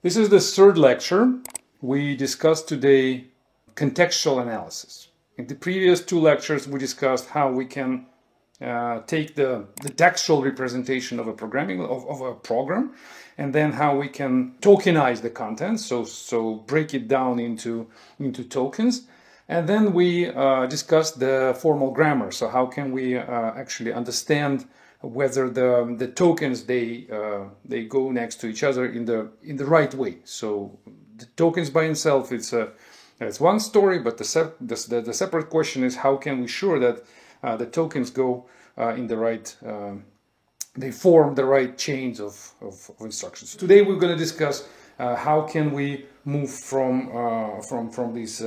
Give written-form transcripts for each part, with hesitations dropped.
This is the third lecture. We discussed today contextual analysis. In the previous two lectures, we discussed how we can take the textual representation of a programming of a program, and then how we can tokenize the content, so break it down into tokens. And then we discussed the formal grammar. So how can we actually understand whether the tokens they go next to each other in the right way. So the tokens by itself, it's one story, but the separate question is how can we sure that the tokens go in the right, they form the right chains of instructions. Today we're going to discuss how can we move from these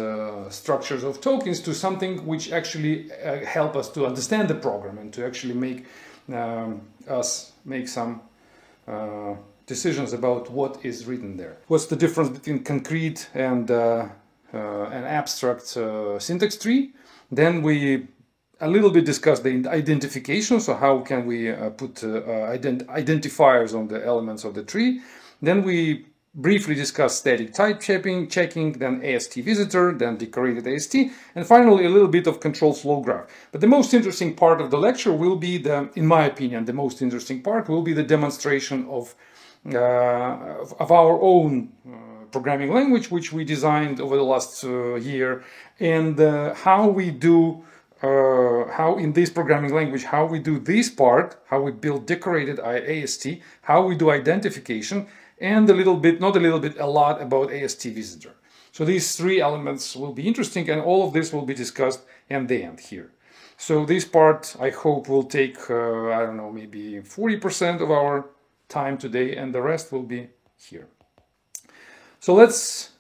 structures of tokens to something which actually help us to understand the program and to actually make us make some decisions about what is written there. What's the difference between concrete and an abstract syntax tree? Then we a little bit discussed the identification, so how can we put identifiers on the elements of the tree. Then we briefly discussed static type checking, then AST visitor, then decorated AST, and finally a little bit of control flow graph. But the most interesting part of the lecture will be in my opinion, the most interesting part will be the demonstration of our own programming language, which we designed over the last year, and how we do how in this programming language, how we do this part, how we build decorated AST, how we do identification, and a lot about AST visitor. So these three elements will be interesting, and all of this will be discussed in the end here. So this part, I hope, will take, I don't know, maybe 40% of our time today, and the rest will be here. So let's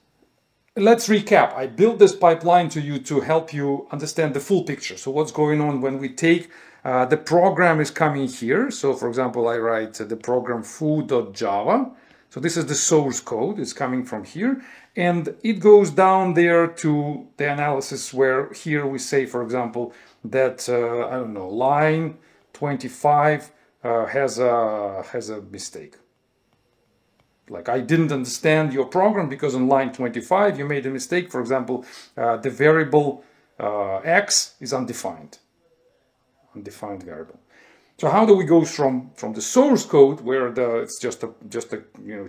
recap. I built this pipeline to you to help you understand the full picture. So what's going on when we take the program is coming here. So for example, I write the program foo.java. So this is the source code. It's coming from here. And it goes down there to the analysis where here we say, for example, that, I don't know, line 25 has a mistake. Like I didn't understand your program because on line 25 you made a mistake. For example, the variable x is undefined variable. So how do we go from the source code where it's just a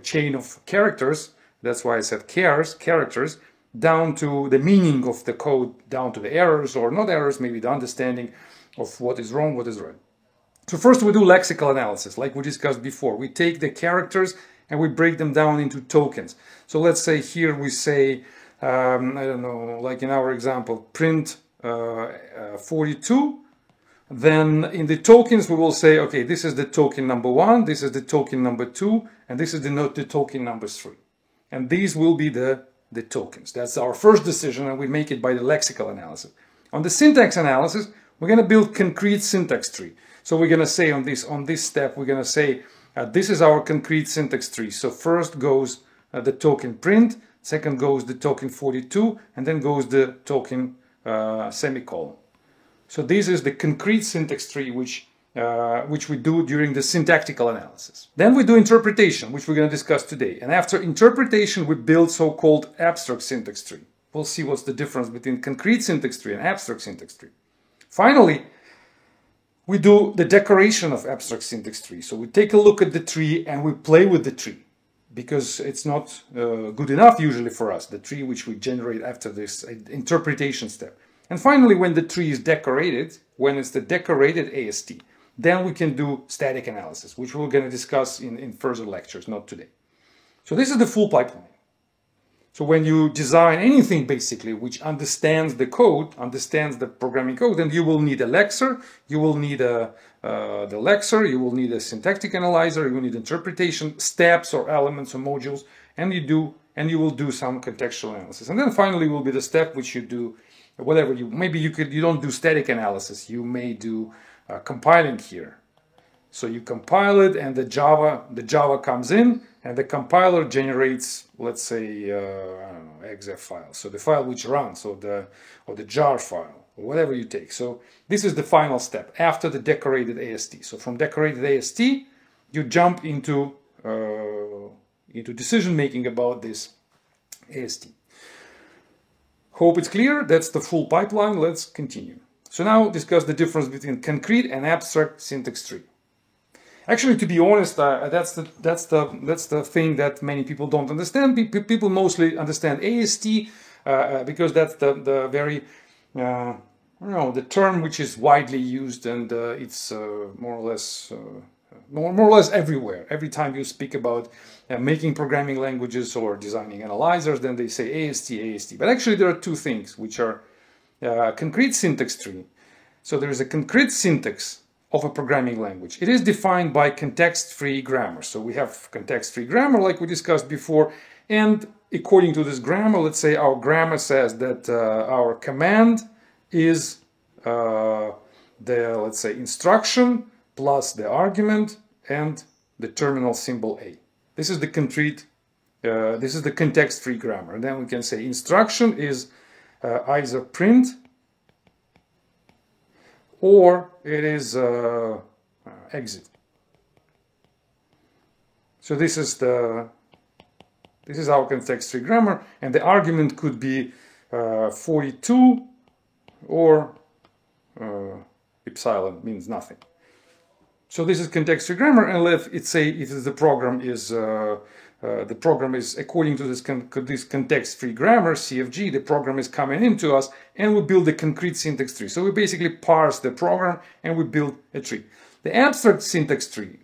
chain of characters? That's why I said characters, down to the meaning of the code, down to the errors or not errors, maybe the understanding of what is wrong, what is right. So first we do lexical analysis, like we discussed before. We take the characters and we break them down into tokens. So let's say here we say, I don't know, like in our example, print 42. Then in the tokens we will say, okay, this is the token number 1, this is the token number 2, and this is the token number 3. And these will be the tokens. That's our first decision, and we make it by the lexical analysis. On the syntax analysis, we're going to build concrete syntax tree. So we're going to say on this step, we're going to say, this is our concrete syntax tree. So first goes the token print, second goes the token 42, and then goes the token semicolon. So this is the concrete syntax tree which we do during the syntactical analysis. Then we do interpretation, which we're going to discuss today. And after interpretation, we build so-called abstract syntax tree. We'll see what's the difference between concrete syntax tree and abstract syntax tree. Finally, we do the decoration of abstract syntax tree. So we take a look at the tree and we play with the tree, because it's not good enough usually for us, the tree which we generate after this interpretation step. And finally, when the tree is decorated, when it's the decorated AST, then we can do static analysis, which we're going to discuss in further lectures, not today. So this is the full pipeline. So when you design anything basically which understands the code, understands the programming code, then you will need a lexer, you will need the lexer, you will need a syntactic analyzer, you will need interpretation steps or elements or modules, and you will do some contextual analysis. And then finally will be the step which you do whatever you don't do static analysis, you may do compiling here. So you compile it, and the Java comes in, and the compiler generates, let's say, I don't know, .exe file. So the file which runs, or the jar file, or whatever you take. So this is the final step after the decorated AST. So from decorated AST, you jump into decision making about this AST. Hope it's clear. That's the full pipeline. Let's continue. So now discuss the difference between concrete and abstract syntax tree. Actually, to be honest, that's the thing that many people don't understand. People mostly understand AST because that's the very the term which is widely used, and it's more or less everywhere. Every time you speak about making programming languages or designing analyzers, then they say AST, AST. But actually, there are two things which are concrete syntax tree. So there is a concrete syntax of a programming language. It is defined by context-free grammar. So we have context-free grammar like we discussed before, and according to this grammar, let's say our grammar says that our command is let's say instruction plus the argument and the terminal symbol A. This is the context-free grammar. And then we can say instruction is either print or it is exit. So this is our context-free grammar, and the argument could be 42 or epsilon means nothing. So this is context-free grammar, and let it say if the program is according to this context-free grammar, CFG, the program is coming into us, and we build a concrete syntax tree. So we basically parse the program and we build a tree. The abstract syntax tree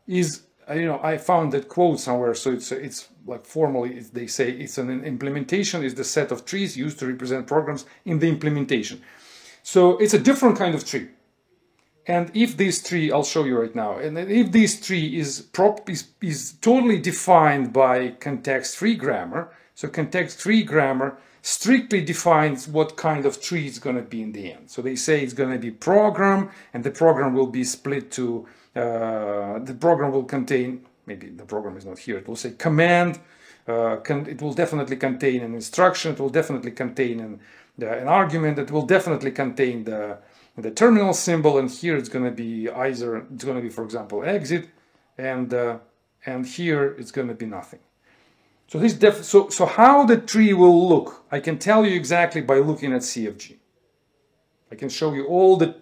is, I found that quote somewhere, so it's like formally they say it's an implementation is the set of trees used to represent programs in the implementation. So it's a different kind of tree. And if this tree, I'll show you right now, and if this tree is totally defined by context-free grammar, so context-free grammar strictly defines what kind of tree it's going to be in the end. So they say it's going to be program, and the program will be split to, the program will contain, maybe the program is not here, it will say command, it will definitely contain an instruction, it will definitely contain an argument, it will definitely contain the terminal symbol, and here it's going to be for example exit, and here it's going to be nothing. So so how the tree will look, I can tell you exactly by looking at CFG. I can show you all the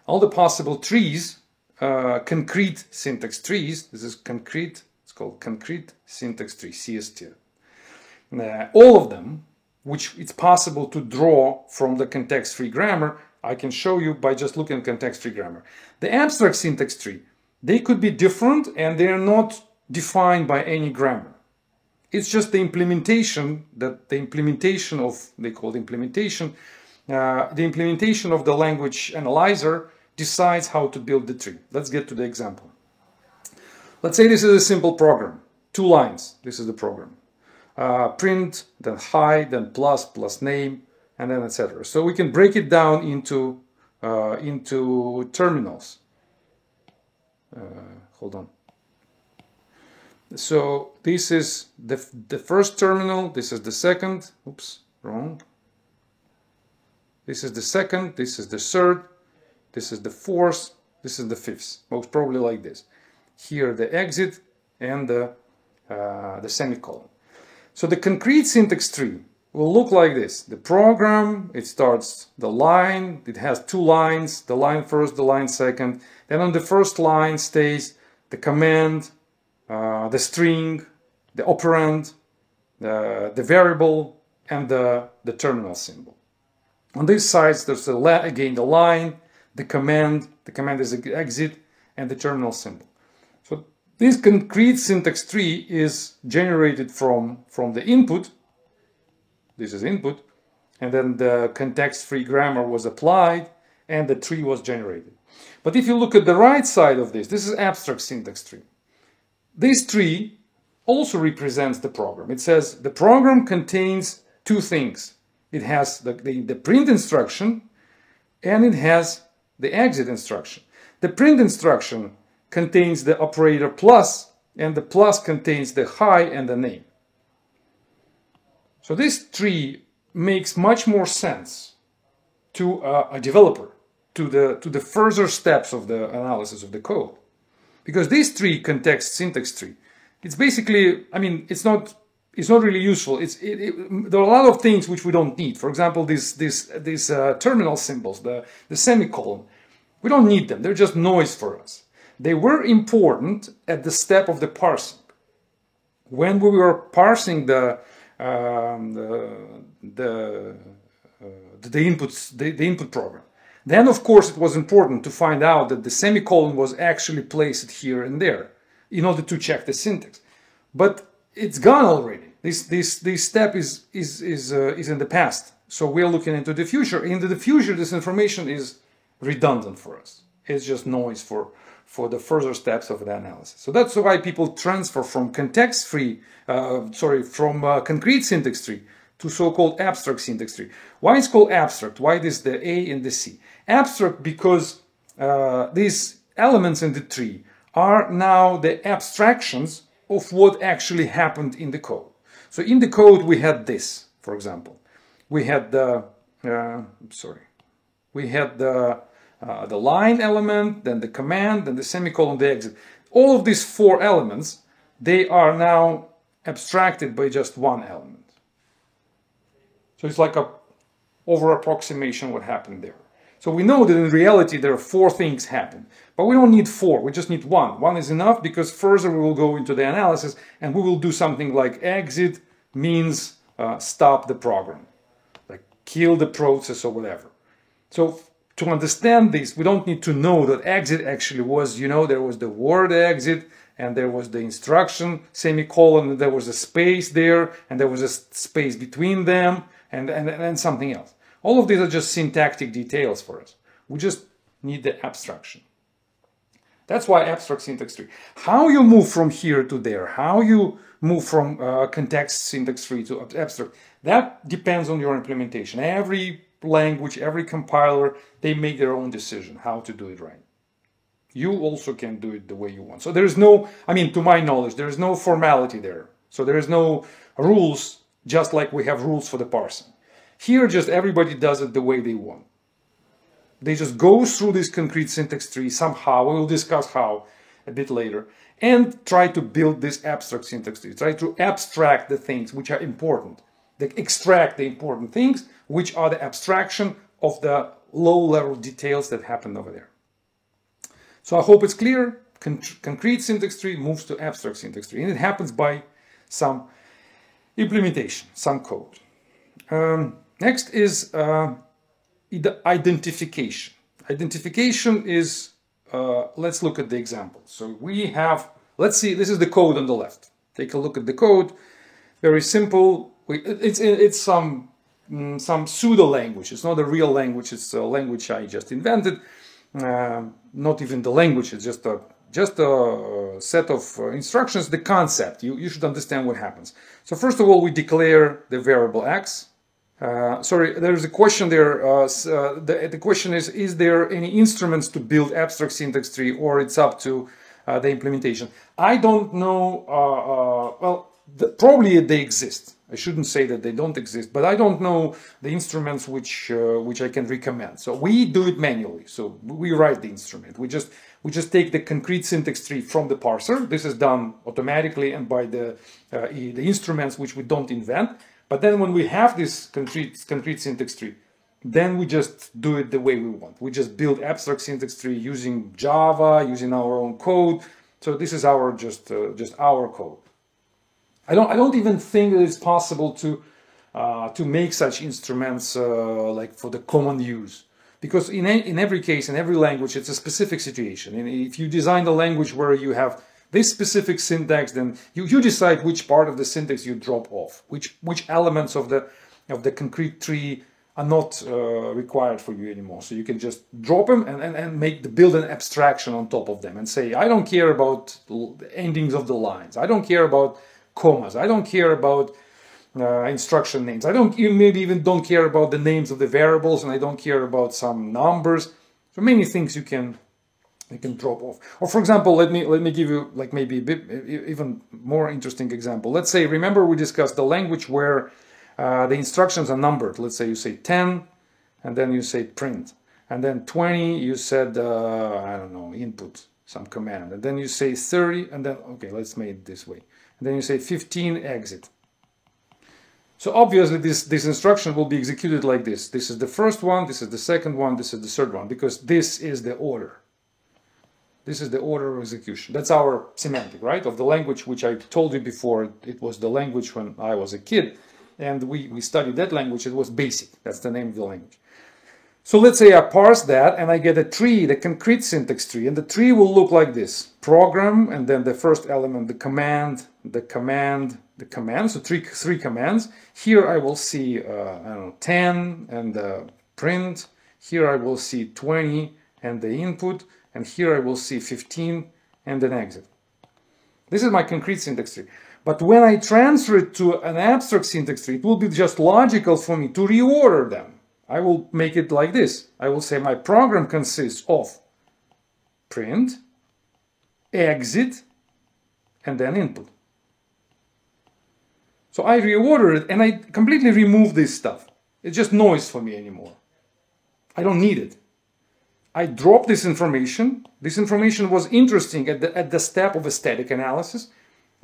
possible trees, concrete syntax trees. This is concrete. It's called concrete syntax tree, CST. All of them, which it's possible to draw from the context-free grammar, I can show you by just looking at context-free grammar. The abstract syntax tree, they could be different and they are not defined by any grammar. It's just the implementation, they call it implementation, the implementation of the language analyzer decides how to build the tree. Let's get to the example. Let's say this is a simple program, 2 lines, this is the program. Print, then hide, then plus name, and then etc. So we can break it down into terminals. Hold on. So this is the first terminal, this is the second, oops, wrong. This is the second, this is the third, this is the fourth, this is the fifth, most probably like this. Here the exit and the semicolon. So the concrete syntax tree will look like this. The program, it starts the line, it has 2 lines, the line first, the line second. Then on the first line stays the command, the string, the operand, the variable, and the terminal symbol. On these sides, there's again the line, the command is exit, and the terminal symbol. So this concrete syntax tree is generated from the input. This is input, and then the context-free grammar was applied, and the tree was generated. But if you look at the right side of this is abstract syntax tree. This tree also represents the program. It says the program contains 2 things. It has the print instruction, and it has the exit instruction. The print instruction contains the operator plus, and the plus contains the hi and the name. So this tree makes much more sense to a developer, to the further steps of the analysis of the code. Because this tree, context syntax tree, it's basically, I mean, it's not really useful. There are a lot of things which we don't need. For example, these terminal symbols, the semicolon, we don't need them. They're just noise for us. They were important at the step of the parsing. When we were parsing the input program, then of course it was important to find out that the semicolon was actually placed here and there in order to check the syntax. But it's gone already. This step is in the past. So we're looking into the future. Into the future, this information is redundant for us. It's just noise for the further steps of the analysis. So that's why people transfer from concrete syntax tree to so-called abstract syntax tree. Why it's called abstract? Why is the A and the C? Abstract because these elements in the tree are now the abstractions of what actually happened in the code. So in the code we had this, for example. We had the the line element, then the command, then the semicolon, the exit. All of these four elements, they are now abstracted by just one element. So it's like a over approximation what happened there. So we know that in reality there are four things happen, but we don't need four, we just need one. One is enough because further we will go into the analysis and we will do something like exit means stop the program, like kill the process or whatever. So to understand this, we don't need to know that exit actually was, there was the word exit and there was the instruction semicolon, and there was a space there and there was a space between them and something else. All of these are just syntactic details for us. We just need the abstraction. That's why abstract syntax tree. How you move from here to there, how you move from context syntax tree to abstract, that depends on your implementation. Every language, every compiler, they make their own decision how to do it right. You also can do it the way you want. So there is no, to my knowledge, there is no formality there. So there is no rules, just like we have rules for the parsing. Here, just everybody does it the way they want. They just go through this concrete syntax tree somehow, we will discuss how a bit later, and try to build this abstract syntax tree, try to abstract the things which are important. They extract the important things, which are the abstraction of the low-level details that happen over there. So I hope it's clear. Concrete syntax tree moves to abstract syntax tree, and it happens by some implementation, some code. Next is the identification. Identification is, let's look at the example. So we have, let's see, this is the code on the left. Take a look at the code. Very simple. It's some pseudo language. It's not a real language. It's a language I just invented. Not even the language. It's just a set of instructions. The concept. You should understand what happens. So first of all, we declare the variable x. Sorry, there's a question there. The question is there any instruments to build abstract syntax tree, or it's up to the implementation? I don't know. Probably they exist. I shouldn't say that they don't exist, but I don't know the instruments which I can recommend. So we do it manually. So we write the instrument. We just take the concrete syntax tree from the parser. This is done automatically and by the instruments which we don't invent. But then when we have this concrete syntax tree, then we just do it the way we want. We just build abstract syntax tree using Java, using our own code. So this is our just our code. I don't even think that it's possible to make such instruments like for the common use, because in every case, in every language, it's a specific situation. And if you design the language where you have this specific syntax, then you decide which part of the syntax you drop off, which elements of the concrete tree are not required for you anymore. So you can just drop them and build an abstraction on top of them and say, I don't care about the endings of the lines. I don't care about commas. I don't care about instruction names. You maybe even don't care about the names of the variables, and I don't care about some numbers. So many things you can drop off. Or for example, let me give you like maybe a bit even more interesting example. Let's say, remember we discussed the language where the instructions are numbered. Let's say you say 10 and then you say print, and then 20 you said I don't know, input some command, and then you say 30, and then, okay, let's make it this way. And then you say 15 exit. So obviously this instruction will be executed like this. This is the first one, this is the second one, this is the third one, because this is the order. This is the order of execution. That's our semantic, right? Of the language which I told you before. It was the language when I was a kid, and we studied that language. It was BASIC. That's the name of the language. So let's say I parse that and I get a tree, the concrete syntax tree, and the tree will look like this. Program, and then the first element, the command, the command, the command. So three commands. Here I will see, I don't know, 10 and the print. Here I will see 20 and the input. And here I will see 15 and an exit. This is my concrete syntax tree. But when I transfer it to an abstract syntax tree, it will be just logical for me to reorder them. I will make it like this. I will say my program consists of print, exit, and then input. So I reorder it and I completely remove this stuff. It's just noise for me anymore. I don't need it. I drop this information. This information was interesting at the step of a static analysis,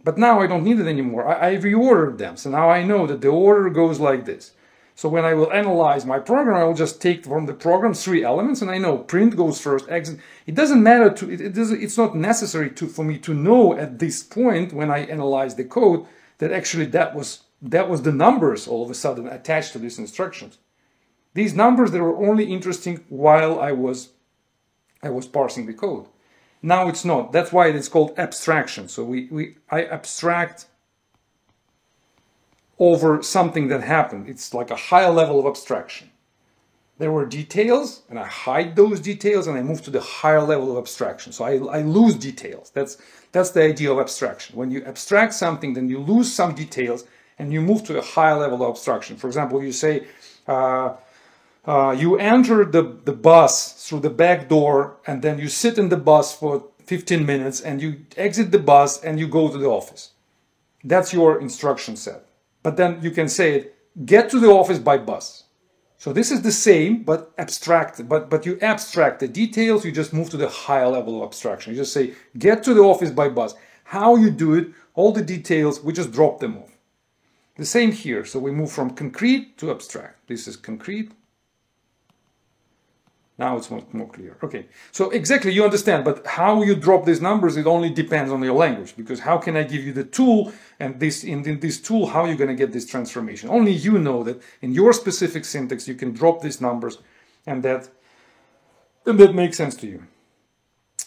but now I don't need it anymore. I reordered them. So now I know that the order goes like this. So when I will analyze my program, I will just take from the program 3 elements, and I know print goes first, exit. It doesn't matter to it's not necessary for me to know at this point when I analyze the code that actually that was the numbers all of a sudden attached to these instructions. These numbers, they were only interesting while I was parsing the code. Now it's not. That's why it's called abstraction. So I abstract over something that happened. It's like a higher level of abstraction. There were details, and I hide those details, and I move to the higher level of abstraction. So I lose details. That's the idea of abstraction. When you abstract something, then you lose some details, and you move to a higher level of abstraction. For example, you say, you enter the bus through the back door, and then you sit in the bus for 15 minutes, and you exit the bus, and you go to the office. That's your instruction set. But then you can say it, get to the office by bus. So this is the same, but abstracted. But you abstract the details, you just move to the higher level of abstraction. You just say, get to the office by bus. How you do it, all the details, we just drop them off. The same here. So we move from concrete to abstract. This is concrete. Now it's more clear. Okay, so exactly, you understand, but how you drop these numbers, it only depends on your language, because how can I give you the tool, and in this tool, how are you going to get this transformation? Only you know that in your specific syntax, you can drop these numbers, and that makes sense to you.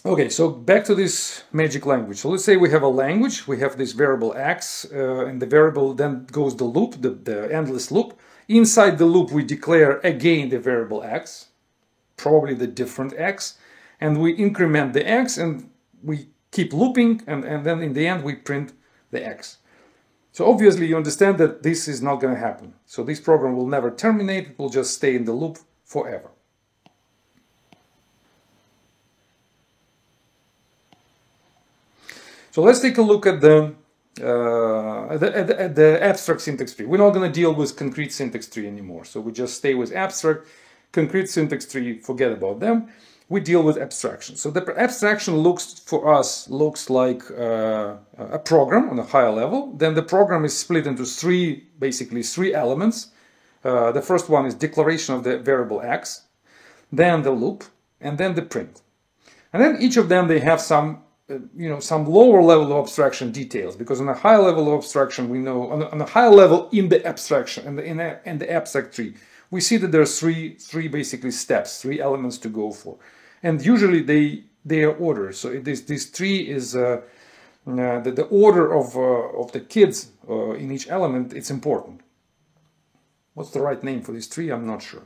Okay, so back to this magic language. So let's say we have a language, we have this variable x, and the variable then goes the loop, the endless loop. Inside the loop, we declare again the variable x, probably the different x, and we increment the x, and we keep looping, and then in the end we print the x. So obviously you understand that this is not going to happen. So this program will never terminate, it will just stay in the loop forever. So let's take a look at the abstract syntax tree. We're not going to deal with concrete syntax tree anymore, so we just stay with abstract. Concrete syntax tree, forget about them. We deal with abstraction. So the abstraction looks like a program on a higher level. Then the program is split into basically three elements. The first one is declaration of the variable x, then the loop, and then the print. And then each of them, they have some lower level of abstraction details, because on a higher level of abstraction, we know on a higher level in the abstraction in the abstract tree, we see that there are three basically steps, 3 elements to go for, and usually they are ordered. So this tree is the order of the kids in each element. It's important. What's the right name for this tree? I'm not sure.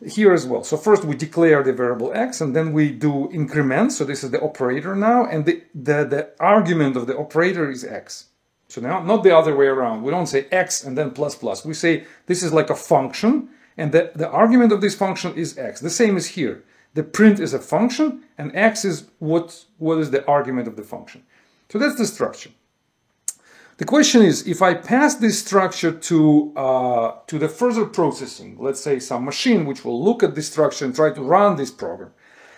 Here as well. So first we declare the variable x, and then we do increment. So this is the operator now, and the argument of the operator is x. So now, not the other way around. We don't say x and then plus plus. We say this is like a function, and the argument of this function is x. The same is here. The print is a function, and x is what is the argument of the function. So that's the structure. The question is, if I pass this structure to the further processing, let's say some machine which will look at this structure and try to run this program,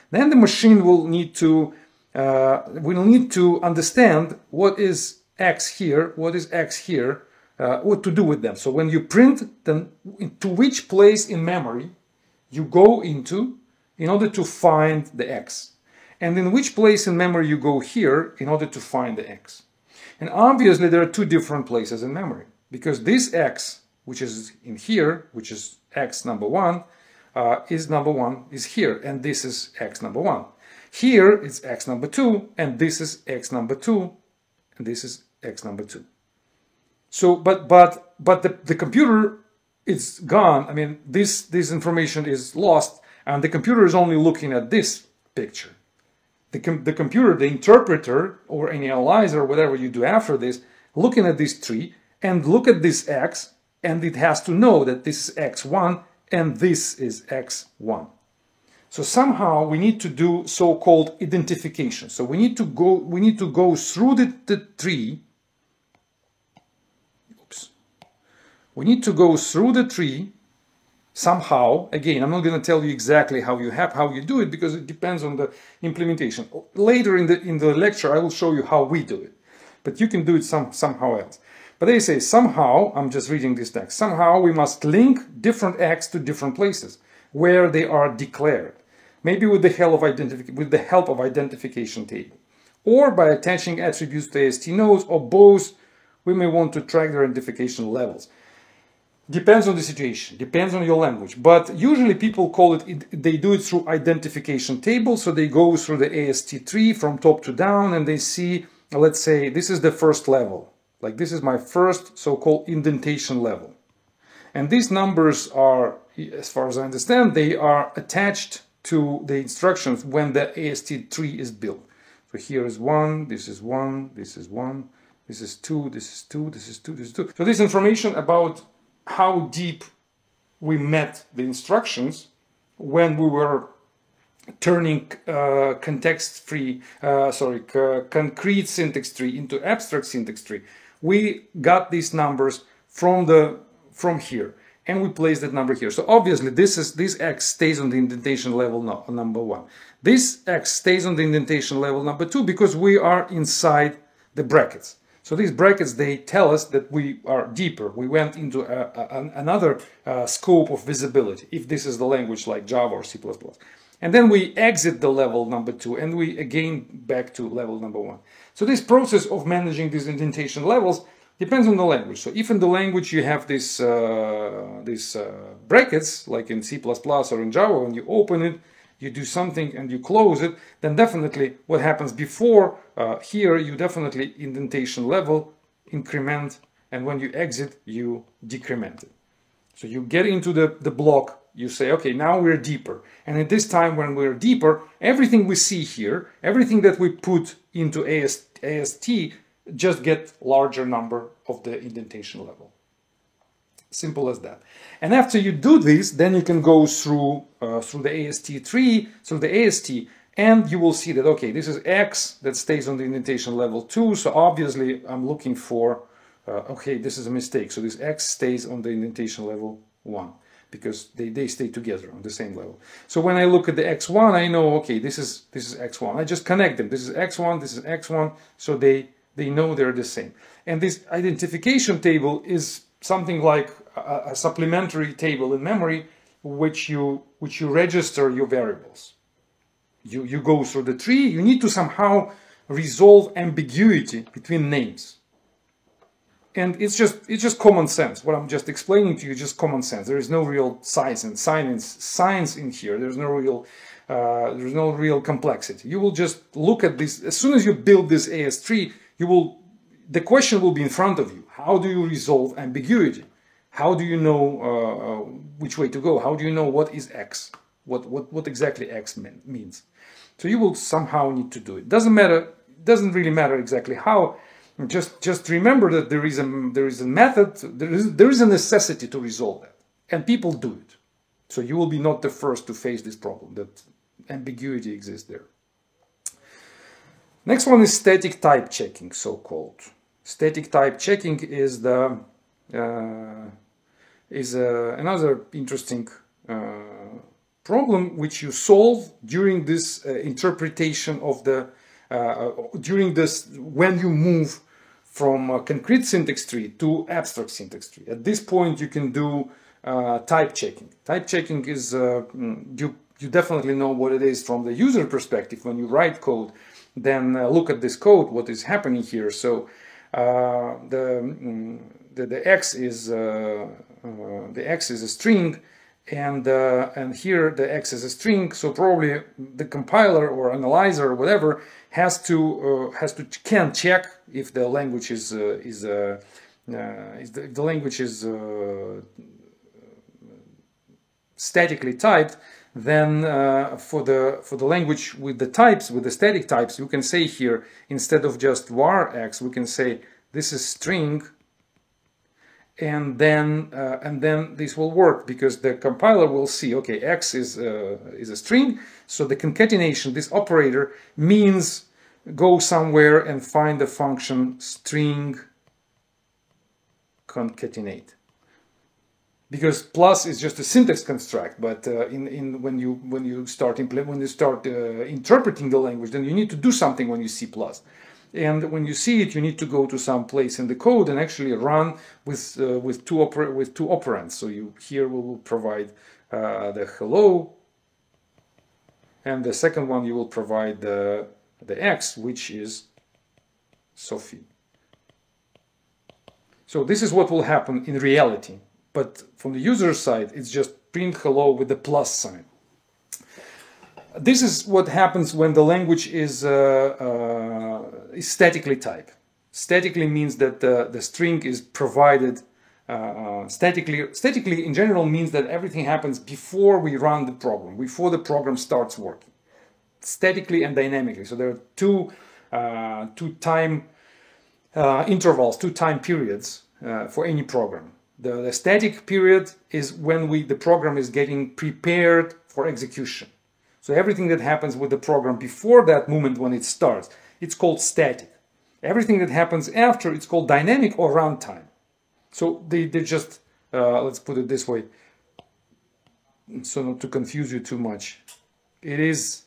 then the machine will need to we'll need to understand what is X here, what is X here, what to do with them. So when you print, then to which place in memory you go into in order to find the X. And in which place in memory you go here in order to find the X. And obviously there are two different places in memory, because this X, which is in here, which is X number one, is here, and this is X number one. Here it's X number two, and this is X number two, and this is X number two. So, but the computer is gone. I mean, this information is lost, and the computer is only looking at this picture. The computer, the interpreter, or any analyzer, whatever you do after this, looking at this tree and look at this X, and it has to know that this is X1 and this is X1. So somehow we need to do so-called identification. So we need to go through the tree. Oops. We need to go through the tree somehow. Again, I'm not going to tell you exactly how you do it, because it depends on the implementation. Later in the lecture I will show you how we do it. But you can do it somehow else. But they say somehow, I'm just reading this text, somehow we must link different X to different places where they are declared. Maybe with the help of identification table, or by attaching attributes to AST nodes, or both. We may want to track their identification levels. Depends on the situation, depends on your language. But usually people call it, they do it through identification table. So they go through the AST tree from top to down, and they see, let's say, this is the first level. Like this is my first so-called indentation level. And these numbers are, as far as I understand, they are attached to the instructions when the AST tree is built. So here is 1, this is 1, this is 1, this is 2, this is 2, this is 2, this is 2. So this information about how deep we met the instructions when we were turning concrete syntax tree into abstract syntax tree. We got these numbers from here, and we place that number here. So obviously this X stays on the indentation level number 1. This X stays on the indentation level number 2 because we are inside the brackets. So these brackets, they tell us that we are deeper. We went into another scope of visibility, if this is the language like Java or C++. And then we exit the level number 2 and we again back to level number 1. So this process of managing these indentation levels depends on the language. So if in the language you have these brackets, like in C++ or in Java, when you open it, you do something and you close it, then definitely what happens before here, you definitely indentation level increment, and when you exit, you decrement it. So you get into the block, you say, okay, now we're deeper. And at this time when we're deeper, everything we see here, everything that we put into AST just get larger number of the indentation level. Simple as that. And after you do this, then you can go through the AST tree, through the AST, and you will see that, okay, this is X that stays on the indentation level 2. So obviously I'm looking for, okay, this is a mistake. So this X stays on the indentation level 1 because they stay together on the same level. So when I look at the X1, I know, okay, this is X1. I just connect them. This is X1, this is X1. So they know they're the same. And this identification table is something like a supplementary table in memory, which you register your variables. You go through the tree. You need to somehow resolve ambiguity between names, and it's just common sense. What I'm just explaining to you is just common sense. There is no real science in here. There's no real complexity. You will just look at this as soon as you build this AS tree. The question will be in front of you. How do you resolve ambiguity? How do you know which way to go? How do you know what is X? What exactly X means? So you will somehow need to do it. Doesn't matter. Doesn't really matter exactly how. Just remember that there is a method. There is a necessity to resolve that, and people do it. So you will be not the first to face this problem that ambiguity exists there. Next one is static type checking, so-called. Static type checking is another interesting problem which you solve during this interpretation of the during this, when you move from a concrete syntax tree to abstract syntax tree. At this point, you can do type checking. Type checking is, you definitely know what it is from the user perspective. When you write code, then look at this code, what is happening here. So the x is a string, and here the x is a string. So probably the compiler or analyzer or whatever can check if the language is statically typed. Then for the language with the types, with the static types, you can say here, instead of just var x, we can say this is string, and then this will work, because the compiler will see, okay, x is a string, so the concatenation, this operator, means go somewhere and find the function string concatenate. Because plus is just a syntax construct, but when you start interpreting the language, then you need to do something when you see plus, and when you see it, you need to go to some place in the code and actually run with two operands. So here we will provide the hello, and the second one you will provide the x, which is Sophie. So this is what will happen in reality. But from the user side, it's just print hello with the plus sign. This is what happens when the language is statically typed. Statically means that the string is provided statically. Statically, in general, means that everything happens before we run the program, before the program starts working. Statically and dynamically. So there are two time intervals, two time periods for any program. The static period is when the program is getting prepared for execution. So everything that happens with the program before that moment when it starts, it's called static. Everything that happens after, it's called dynamic or runtime. So they just, let's put it this way, so not to confuse you too much. It is,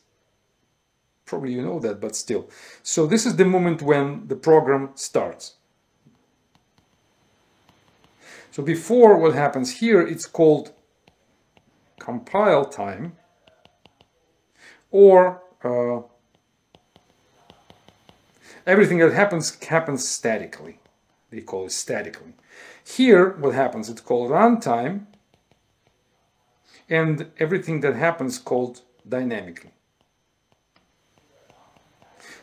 probably you know that, but still. So this is the moment when the program starts. So before, what happens here, it's called compile time, or everything that happens statically. They call it statically. Here, what happens, it's called runtime, and everything that happens called dynamically.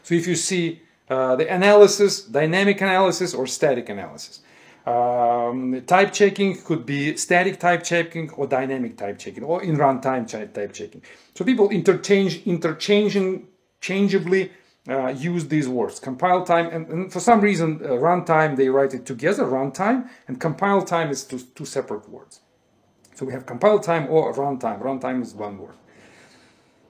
So if you see the analysis, dynamic analysis or static analysis. Type checking could be static type checking or dynamic type checking, or in runtime type checking. So people interchangeably use these words, compile time, and for some reason runtime, they write it together, runtime, and compile time is two separate words. So we have compile time or runtime. Runtime is one word.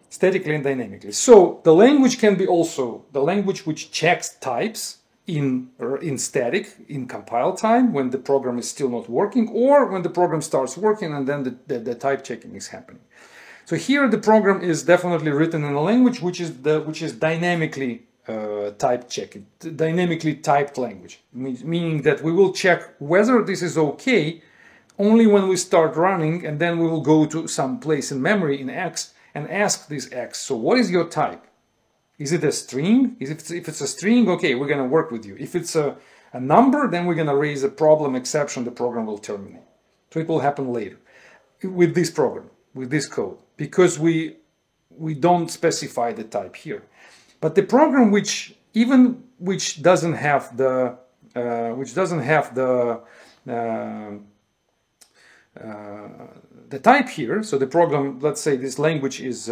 Statically and dynamically. So the language can be also the language which checks types in static, in compile time, when the program is still not working, or when the program starts working and then the type checking is happening. So here the program is definitely written in a language which is dynamically type checking, dynamically typed language, meaning that we will check whether this is okay only when we start running, and then we will go to some place in memory in X and ask this X, so what is your type? Is it a string? If it's a string, okay, we're going to work with you. If it's a number, then we're going to raise a problem exception, the program will terminate. So it will happen later with this program, with this code, because we don't specify the type here. But the program which doesn't have the type here, so the program, let's say this language is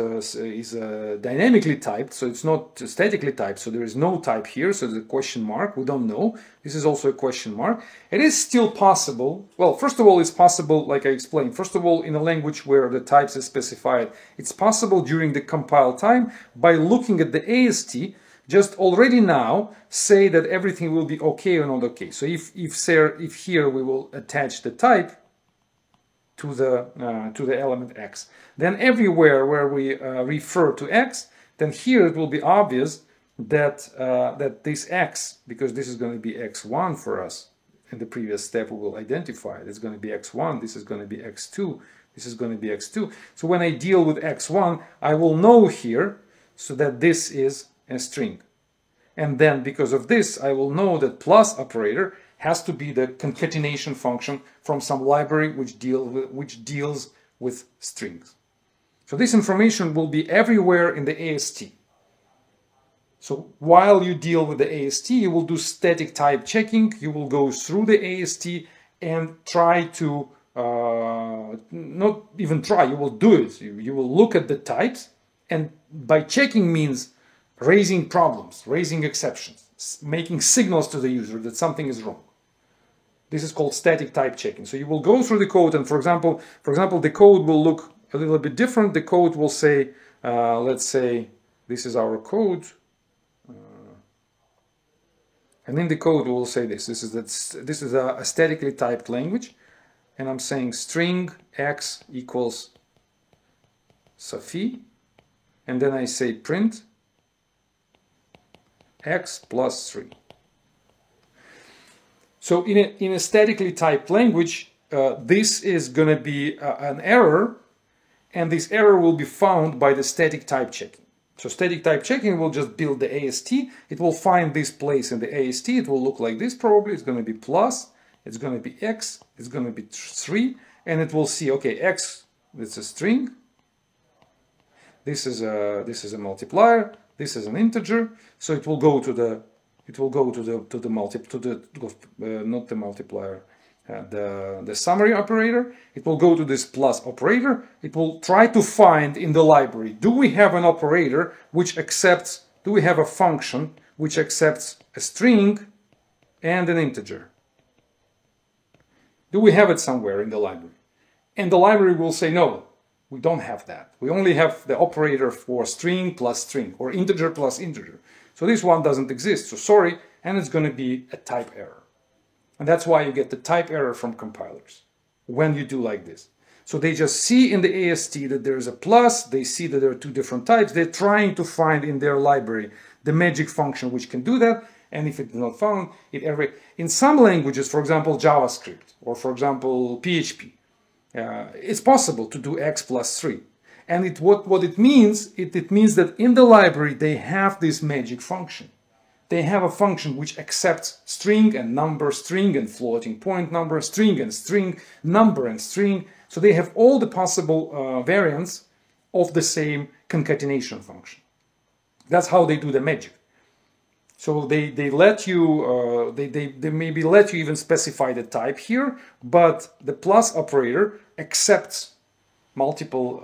dynamically typed, so it's not statically typed, so there is no type here, so there's a question mark, we don't know. This is also a question mark. It is still possible, well, first of all, it's possible, like I explained, first of all, in a language where the types is specified, it's possible during the compile time by looking at the AST, just already now say that everything will be okay or not okay. So if here we will attach the type to the element X, then everywhere where we refer to X, then here it will be obvious that that this x, because this is going to be x1 for us, in the previous step we will identify it. It's going to be x1, this is going to be x2, this is going to be x2. So when I deal with x1, I will know here so that this is a string. And then because of this, I will know that plus operator has to be the concatenation function from some library which deals with strings. So this information will be everywhere in the AST. So while you deal with the AST, you will do static type checking. You will go through the AST and try to, not even try, you will do it. You will look at the types, and by checking means raising problems, raising exceptions, making signals to the user that something is wrong. This is called static type checking. So you will go through the code, and for example, the code will look a little bit different. The code will say, let's say, this is our code. And in the code we will say this is a statically typed language, and I'm saying string x equals Sophie, and then I say print x plus 3. So in a statically typed language, this is going to be an error, and this error will be found by the static type checking. So static type checking will just build the AST. It will find this place in the AST. It will look like this probably. It's going to be plus, it's going to be x, it's going to be 3, and it will see, okay, x, it's a string. This is a multiplier. This is an integer. So it will go to the not the multiplier, the summary operator. It will go to this plus operator. It will try to find in the library, do we have an operator which accepts, do we have a function which accepts a string and an integer? Do we have it somewhere in the library? And the library will say, no, we don't have that. We only have the operator for string plus string, or integer plus integer. So this one doesn't exist, so sorry, and it's going to be a type error. And that's why you get the type error from compilers when you do like this. So they just see in the AST that there is a plus, they see that there are two different types, they're trying to find in their library the magic function which can do that, and if it's not found, in some languages, for example JavaScript, or for example PHP, it's possible to do x plus 3. And what it means, it means that in the library they have this magic function. They have a function which accepts string and number, string and floating point number, string and string, number and string. So they have all the possible variants of the same concatenation function. That's how they do the magic. So they let you, they maybe let you even specify the type here, but the plus operator accepts multiple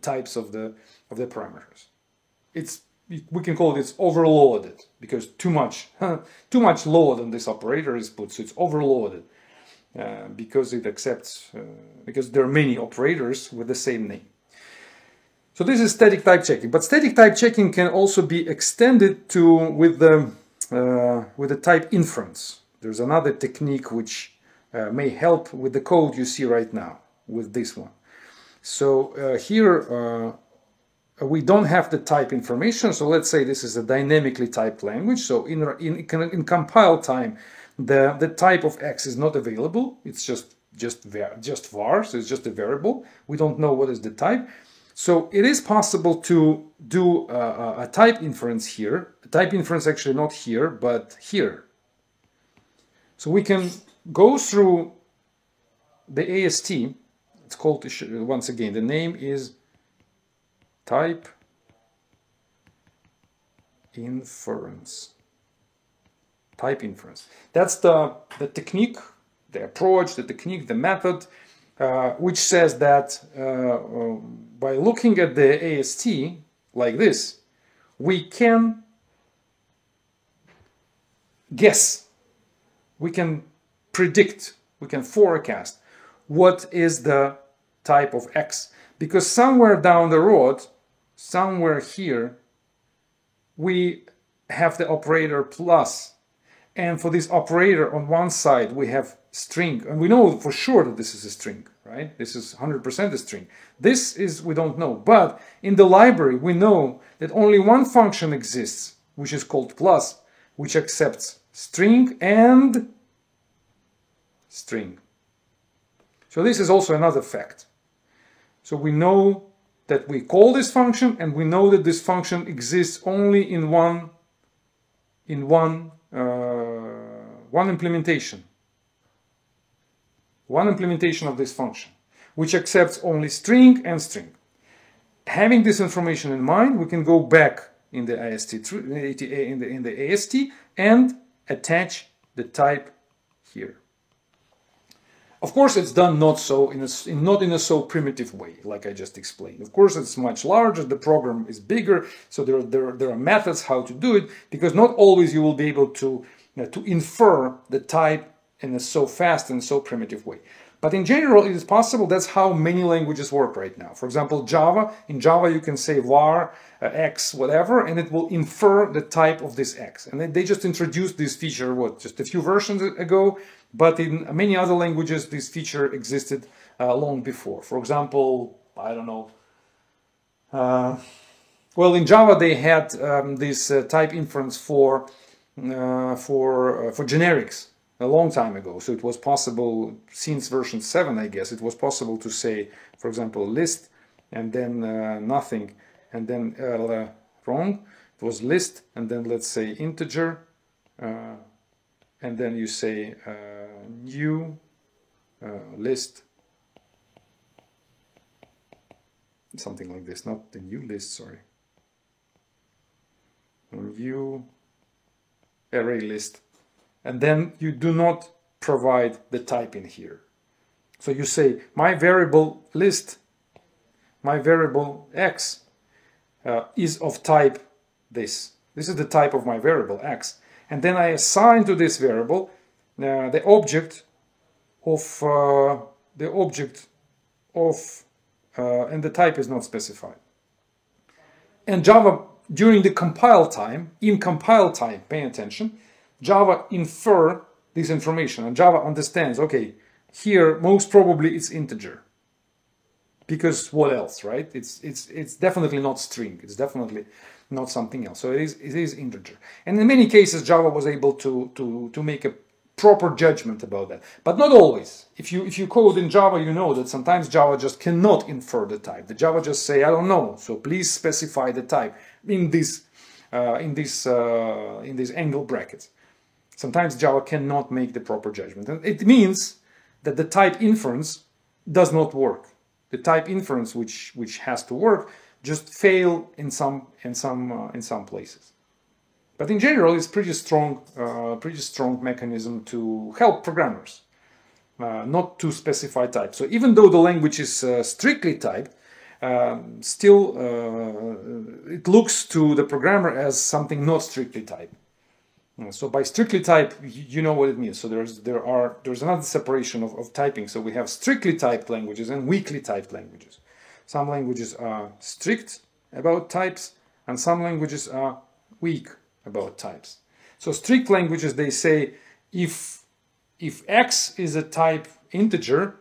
types of the parameters. We can call it it's overloaded because too much load on this operator is put, so it's overloaded because it accepts because there are many operators with the same name. So this is static type checking, but static type checking can also be extended to with the type inference. There's another technique which may help with the code you see right now with this one. So here we don't have the type information. So let's say this is a dynamically typed language. So in compile time, the type of x is not available. It's just var, so it's just a variable. We don't know what is the type. So it is possible to do a type inference here. A type inference actually not here, but here. So we can go through the AST. It's called, once again, the name is type inference. Type inference. That's the technique, the approach, the technique, the method, which says that by looking at the AST like this, we can guess, we can predict, we can forecast what is the type of x. Because somewhere down the road, somewhere here, we have the operator plus. And for this operator on one side, we have string. And we know for sure that this is a string, right? This is 100% a string. This is, we don't know. But in the library, we know that only one function exists, which is called plus, which accepts string and string. So this is also another fact. So we know that we call this function, and we know that this function exists only in one implementation. One implementation of this function, which accepts only string and string. Having this information in mind, we can go back in the AST and attach the type here. Of course, it's done not in a so primitive way, like I just explained. Of course, it's much larger. The program is bigger, so there are methods how to do it, because not always you will be able to infer the type in a so fast and so primitive way. But in general, it is possible. That's how many languages work right now. For example, Java. In Java, you can say var x whatever, and it will infer the type of this x. And they just introduced this feature, just a few versions ago. But in many other languages, this feature existed long before. For example, I don't know. Well, in Java, they had this type inference for generics a long time ago. So it was possible, since version 7, I guess, it was possible to say, for example, list and then nothing, and then wrong. It was list and then let's say integer, and then you say new list, something like this, not the new list, sorry, new array list. And then you do not provide the type in here. So you say my variable list, my variable x is of type this. This is the type of my variable x. And then I assign to this variable the object of and the type is not specified. And Java, during the compile time, in compile time, pay attention, Java infer this information, and Java understands, okay, here most probably it's integer, because what else, right? It's definitely not string. It's definitely not something else. So it is integer. And in many cases, Java was able to make a proper judgment about that, but not always. If you code in Java, you know that sometimes Java just cannot infer the type. The Java just say, I don't know, so please specify the type in these angle brackets. Sometimes Java cannot make the proper judgment, and it means that the type inference does not work. The type inference, which has to work, just fail in some places. But in general, it's pretty strong mechanism to help programmers not to specify type. So even though the language is strictly typed, still it looks to the programmer as something not strictly typed. So by strictly type, you know what it means. So there's another separation of typing. So we have strictly typed languages and weakly typed languages. Some languages are strict about types, and some languages are weak about types. So strict languages, they say if x is a type integer,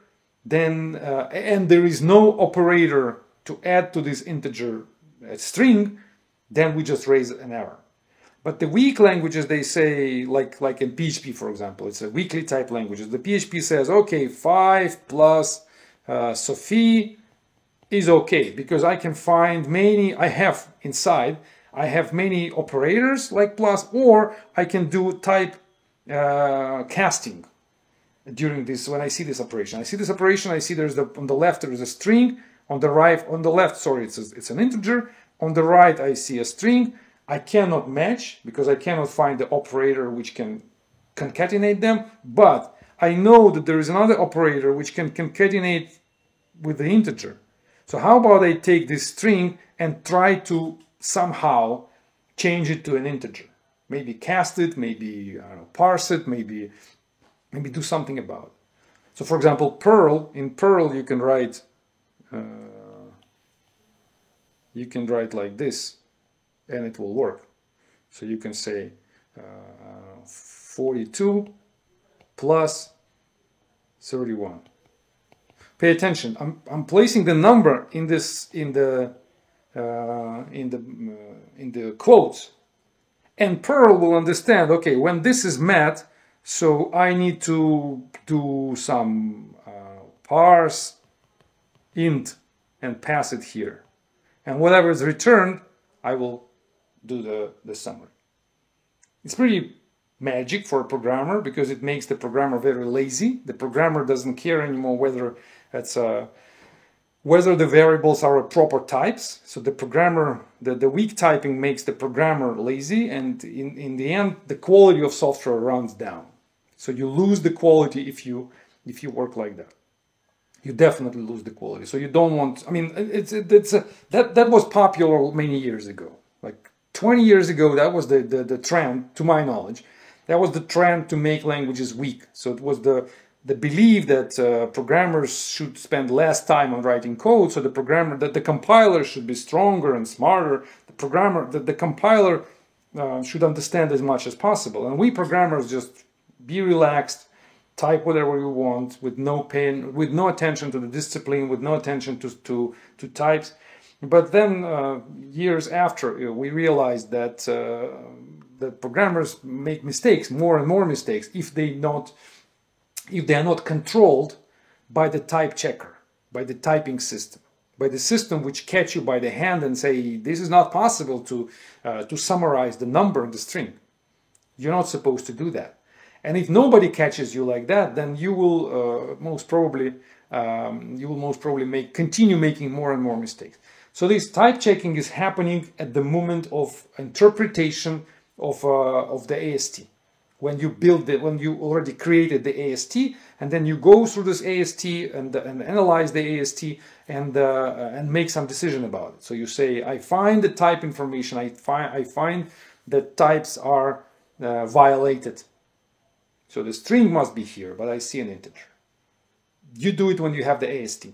then and there is no operator to add to this integer string, then we just raise an error. But the weak languages, they say, like in PHP, for example, it's a weakly typed languages. The PHP says, okay, 5 plus Sophie is okay, because I can find many, I have many operators like plus, or I can do type casting during this, when I see this operation. I see this operation, I see on the left there is a string, on the left, sorry, it's an integer, on the right I see a string. I cannot match because I cannot find the operator which can concatenate them, but I know that there is another operator which can concatenate with the integer. So how about I take this string and try to somehow change it to an integer? Maybe cast it, maybe I don't know, parse it, maybe do something about it. So for example, in Perl you can write like this, and it will work. So you can say 42 plus 31. Pay attention. I'm placing the number in the quotes, and Perl will understand. Okay, when this is met, so I need to do some parse int and pass it here, and whatever is returned, I will do the summary. It's pretty magic for a programmer because it makes the programmer very lazy. The programmer doesn't care anymore whether the variables are proper types. So the programmer, the weak typing makes the programmer lazy, and in the end, the quality of software runs down. So you lose the quality if you work like that. You definitely lose the quality. So you don't want. I mean, that was popular many years ago. Like 20 years ago, that was the trend, to my knowledge. That was the trend to make languages weak. So it was the belief that programmers should spend less time on writing code. So the compiler should be stronger and smarter. The compiler should understand as much as possible. And we programmers just be relaxed, type whatever you want with no pain, with no attention to the discipline, with no attention to types. But then years after, we realized that programmers make mistakes, more and more mistakes, if they are not controlled by the type checker, by the typing system, by the system which catch you by the hand and say, this is not possible to summarize the number in the string. You're not supposed to do that. And if nobody catches you like that, then you will most probably continue making more and more mistakes. So this type checking is happening at the moment of interpretation of the AST. When you when you already created the AST, and then you go through this AST and analyze the AST and make some decision about it. So you say, I find the type information, I find that types are violated. So the string must be here, but I see an integer. You do it when you have the AST.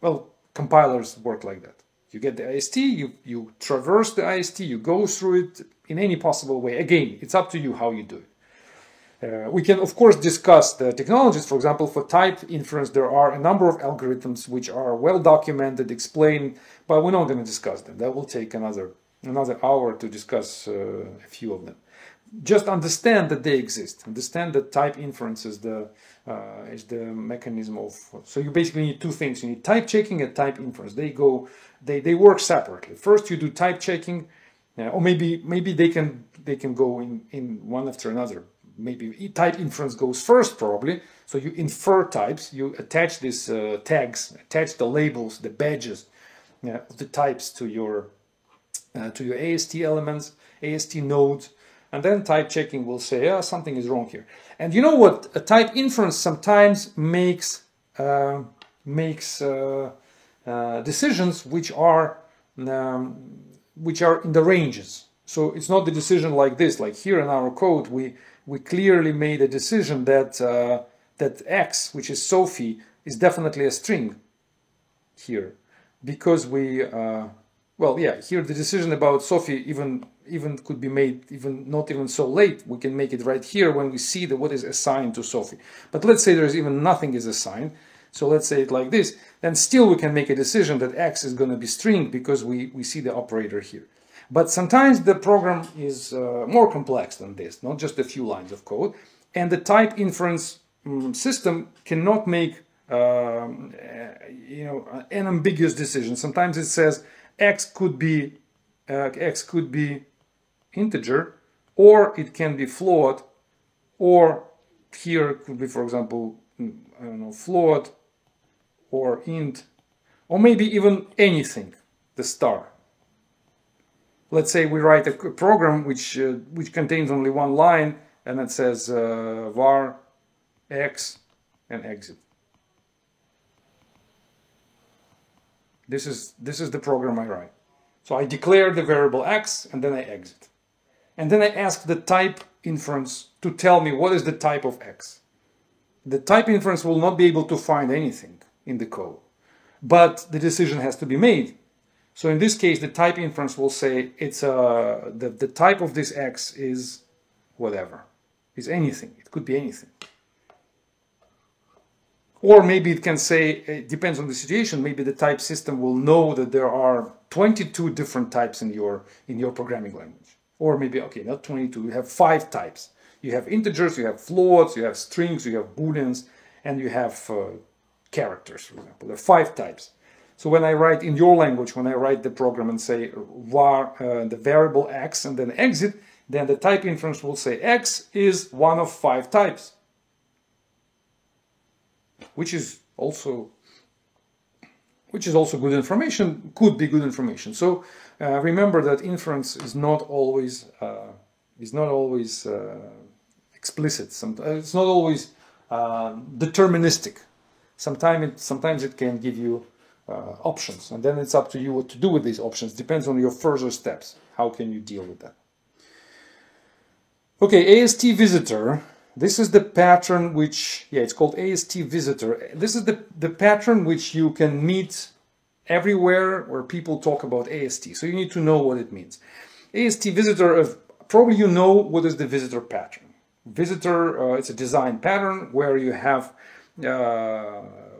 Well, compilers work like that. You get the AST, you traverse the AST, you go through it in any possible way. Again, it's up to you how you do it. We can, of course, discuss the technologies. For example, for type inference, there are a number of algorithms which are well documented, explained, but we're not going to discuss them. That will take another hour to discuss a few of them. Just understand that they exist. Understand that type inference is the mechanism of. So you basically need two things. You need type checking and type inference. They work separately. First, you do type checking, or maybe they can go in one after another. Maybe type inference goes first, probably. So you infer types. You attach these tags, attach the labels, the badges of the types to your AST elements, AST nodes. And then type checking will say, something is wrong here. And you know what? A type inference sometimes makes decisions which are in the ranges. So it's not the decision like this. Like here in our code, we clearly made a decision that that X, which is Sophie, is definitely a string here, because here the decision about Sophie even could be made not even so late. We can make it right here when we see what is assigned to Sophie. But let's say there's even nothing is assigned. So let's say it like this. Then still we can make a decision that X is going to be string because we see the operator here. But sometimes the program is more complex than this, not just a few lines of code. And the type inference system cannot make an ambiguous decision. Sometimes it says X could be integer, or it can be float, or here it could be, for example, I don't know, float or int, or maybe even anything, the star. Let's say we write a program which contains only one line, and it says var x and exit. This is the program I write. So I declare the variable x, and then I exit. And then I ask the type inference to tell me what is the type of x. The type inference will not be able to find anything in the code, but the decision has to be made. So in this case, the type inference will say it's the type of this x is whatever, is anything. It could be anything. Or maybe it can say, it depends on the situation, maybe the type system will know that there are 22 different types in your programming language. Or maybe, okay, not 22, you have 5 types. You have integers, you have floats, you have strings, you have booleans, and you have characters, for example. There are 5 types. So when I write in your language, when I write the program and say var the variable x and then exit, then the type inference will say x is one of 5 types, which is also good information, could be good information. So remember that inference is not always explicit. It's not always deterministic. Sometimes it can give you options, and then it's up to you what to do with these options. Depends on your further steps. How can you deal with that? Okay, AST visitor. This is the pattern which, it's called AST visitor. This is the pattern which you can meet everywhere where people talk about AST. So you need to know what it means. AST visitor, probably you know what is the visitor pattern. Visitor, it's a design pattern where you have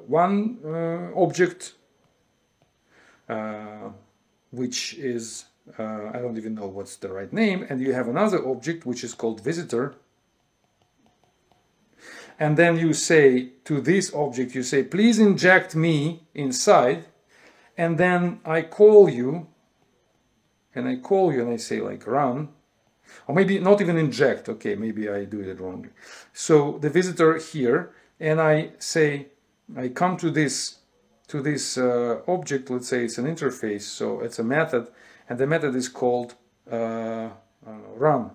one object which is, I don't even know what's the right name, and you have another object which is called visitor. And then you say to this object, you say, please inject me inside, and then I call you, and I say like run, or maybe not even inject, okay, maybe I do it wrongly. So the visitor here, and I say, I come to this object, let's say it's an interface, so it's a method, and the method is called run,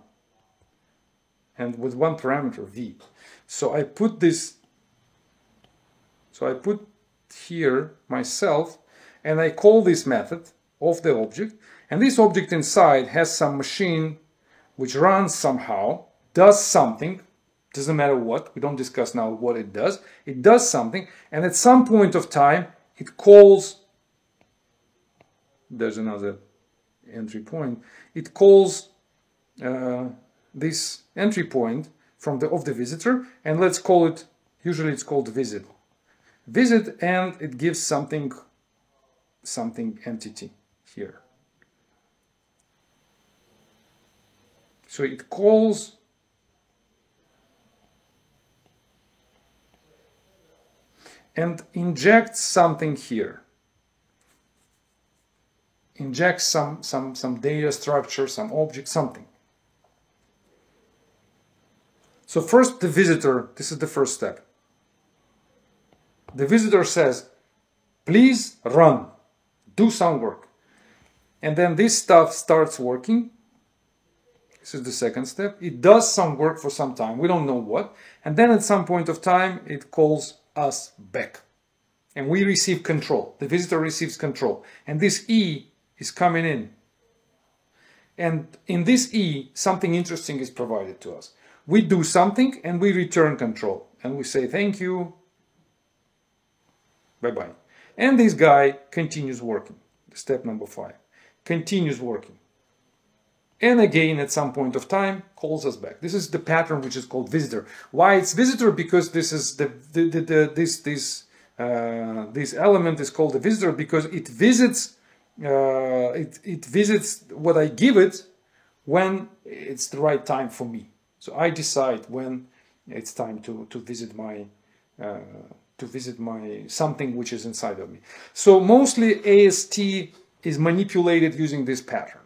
and with one parameter, v. So I put here myself, and I call this method of the object, and this object inside has some machine which runs somehow, does something, doesn't matter what, we don't discuss now what it does something, and at some point of time it calls, there's another entry point, it calls this entry point of the visitor, and let's call it, usually it's called visit, and it gives something entity here. So it calls and injects something here, injects some data structure, some object, something. So first the visitor, this is the first step. The visitor says, please run, do some work. And then this stuff starts working. This is the second step. It does some work for some time, we don't know what. And then at some point of time, it calls us back. And we receive control. The visitor receives control. And this E is coming in. And in this E, something interesting is provided to us. We do something and we return control. And we say thank you, bye-bye. And this guy continues working. Step number 5. Continues working. And again, at some point of time, calls us back. This is the pattern which is called visitor. Why it's visitor? Because this is this element is called the visitor because it visits it visits what I give it when it's the right time for me. So I decide when it's time to visit my something which is inside of me. So mostly AST is manipulated using this pattern.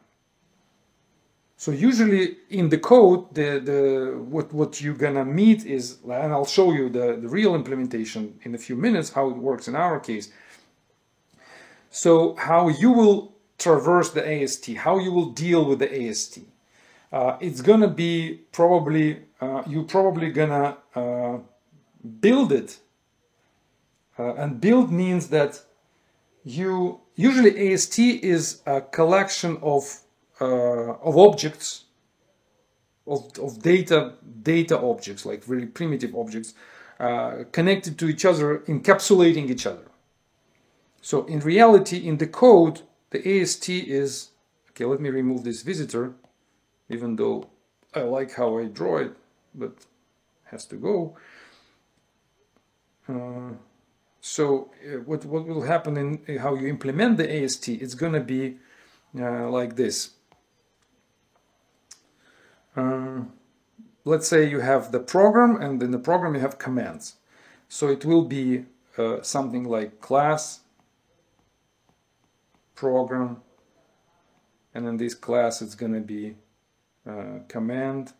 So usually in the code, what you're gonna meet is, and I'll show you the real implementation in a few minutes, how it works in our case. So how you will traverse the AST, how you will deal with the AST. It's gonna be probably, you're probably gonna build it. And build means that usually AST is a collection of objects, of data objects, like really primitive objects, connected to each other, encapsulating each other. So in reality, in the code, the AST is, okay, let me remove this visitor, even though I like how I draw it, but it has to go. What will happen in how you implement the AST, it's going to be like this. Let's say you have the program, and in the program you have commands. So it will be something like class, program, and in this class it's going to be command.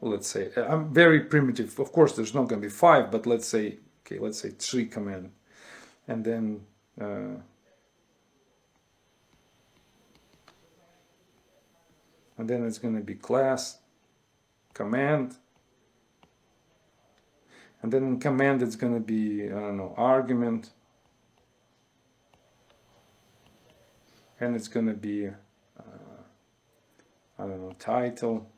Let's say I'm very primitive. Of course, there's not going to be 5, but let's say 3 command, and then it's going to be class, command, and then in command it's going to be, I don't know, argument, and it's going to be I don't know, title,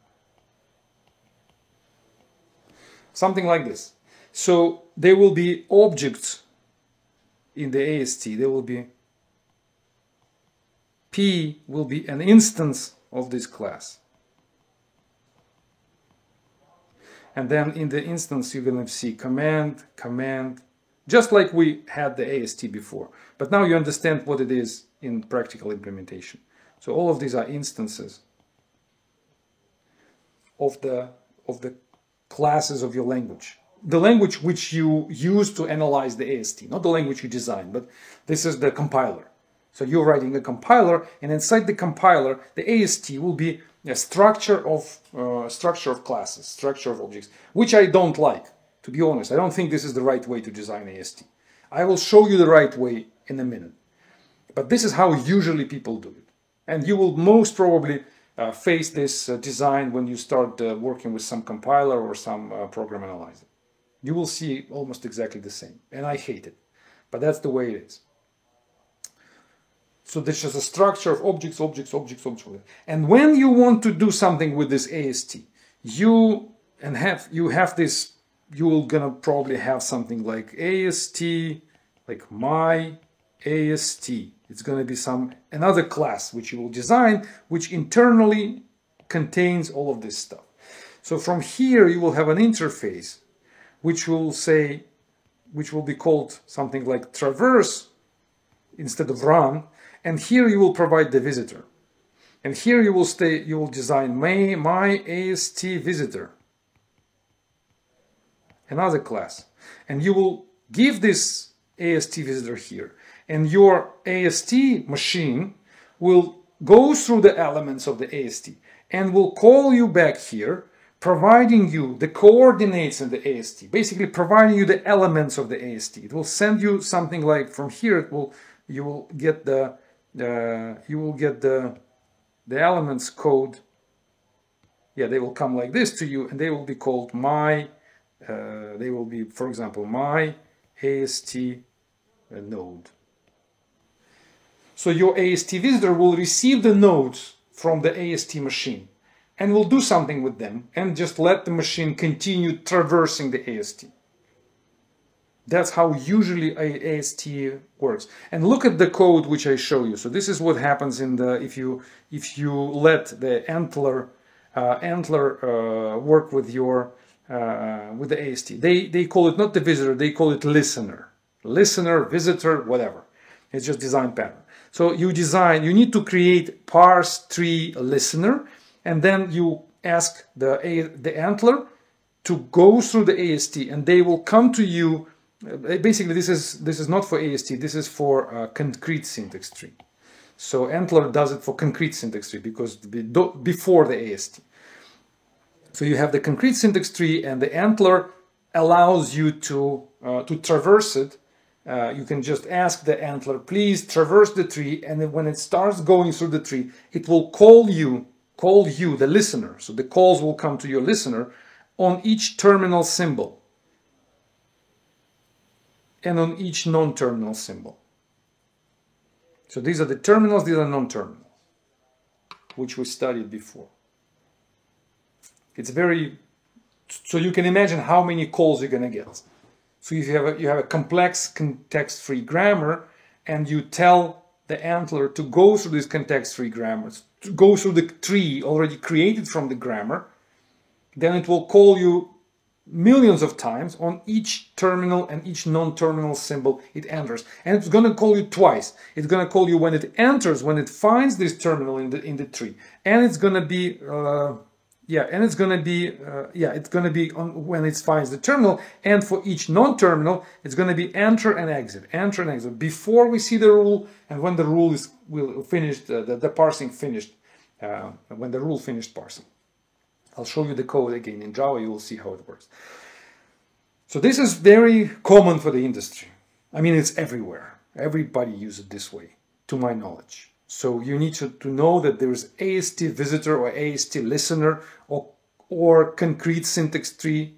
something like this. So there will be objects in the AST. There will be P will be an instance of this class, and then in the instance you're going to see command, just like we had the AST before, but now you understand what it is in practical implementation. So all of these are instances of the classes of your language, the language which you use to analyze the AST, not the language you design, but this is the compiler. So you're writing a compiler, and inside the compiler, the AST will be a structure of classes, structure of objects, which I don't like, to be honest. I don't think this is the right way to design AST. I will show you the right way in a minute. But this is how usually people do it. And you will most probably face this design when you start working with some compiler or some program analyzer. You will see almost exactly the same. And I hate it. But that's the way it is. So this is a structure of objects. And when you want to do something with this AST, you will gonna probably have something like AST, like my AST. It's gonna be another class which you will design, which internally contains all of this stuff. So from here you will have an interface which will be called something like traverse instead of run. And here you will provide the visitor. And here you will design my AST visitor, another class. And you will give this AST visitor here. And your AST machine will go through the elements of the AST and will call you back here, providing you the coordinates in the AST, basically providing you the elements of the AST. It will send you something like from here. You will get the elements code. Yeah, they will come like this to you, and they will be called they will be, for example, my AST node. So your AST visitor will receive the nodes from the AST machine and will do something with them and just let the machine continue traversing the AST. That's how usually AST works. And look at the code which I show you. So this is what happens if you let the antler work with the AST. They call it not the visitor, they call it listener, visitor, whatever. It's just design pattern. So you need to create parse tree listener, and then you ask the antler to go through the AST, and they will come to you. Basically, this is not for AST. This is for concrete syntax tree. So antler does it for concrete syntax tree because before the AST. So you have the concrete syntax tree, and the antler allows you to traverse it. You can just ask the antler, please traverse the tree, and then when it starts going through the tree, it will call you, the listener. So the calls will come to your listener on each terminal symbol and on each non-terminal symbol. So these are the terminals, these are non-terminals, which we studied before. So you can imagine how many calls you're going to get. So if you have a complex context-free grammar, and you tell the antler to go through these context-free grammars, to go through the tree already created from the grammar, then it will call you millions of times on each terminal and each non-terminal symbol it enters, and it's going to call you twice. It's going to call you when it enters, when it finds this terminal in the tree, and it's going to be it's going to be on when it finds the terminal, and for each non-terminal it's going to be enter and exit before we see the rule, and when the rule will finish the parsing finished, when the rule finished parsing. I'll show you the code again in Java, you will see how it works. So this is very common for the industry. I mean, it's everywhere. Everybody uses it this way, to my knowledge. So you need to know that there is AST visitor or AST listener or concrete syntax tree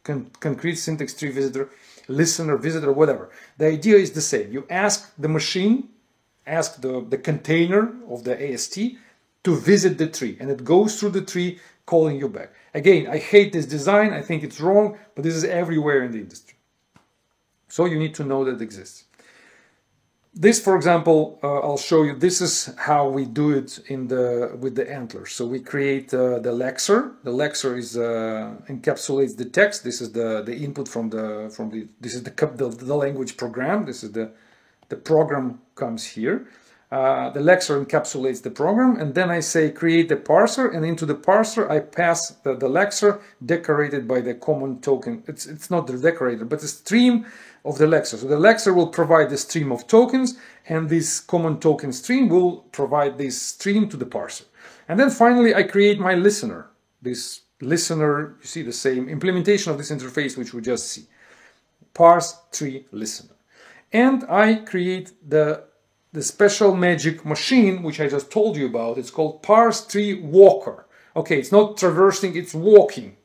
visitor, listener, visitor, whatever. The idea is the same. You ask the machine, ask the container of the AST to visit the tree, and it goes through the tree calling you back. Again, I hate this design, I think it's wrong, but this is everywhere in the industry. So you need to know that it exists. This, for example, I'll show you, this is how we do it with the ANTLR. So we create the lexer. The lexer is encapsulates the text. This is the input from the language program. This is the program comes here. The lexer encapsulates the program, and then I say create the parser, and into the parser I pass the lexer decorated by the common token. It's not the decorator, but the stream of the lexer. So the lexer will provide the stream of tokens, and this common token stream will provide this stream to the parser. And then finally I create my listener. This listener, you see the same implementation of this interface which we just see. Parse tree listener. And I create the special magic machine which I just told you about. It's called parse tree walker. Okay, it's not traversing, it's walking.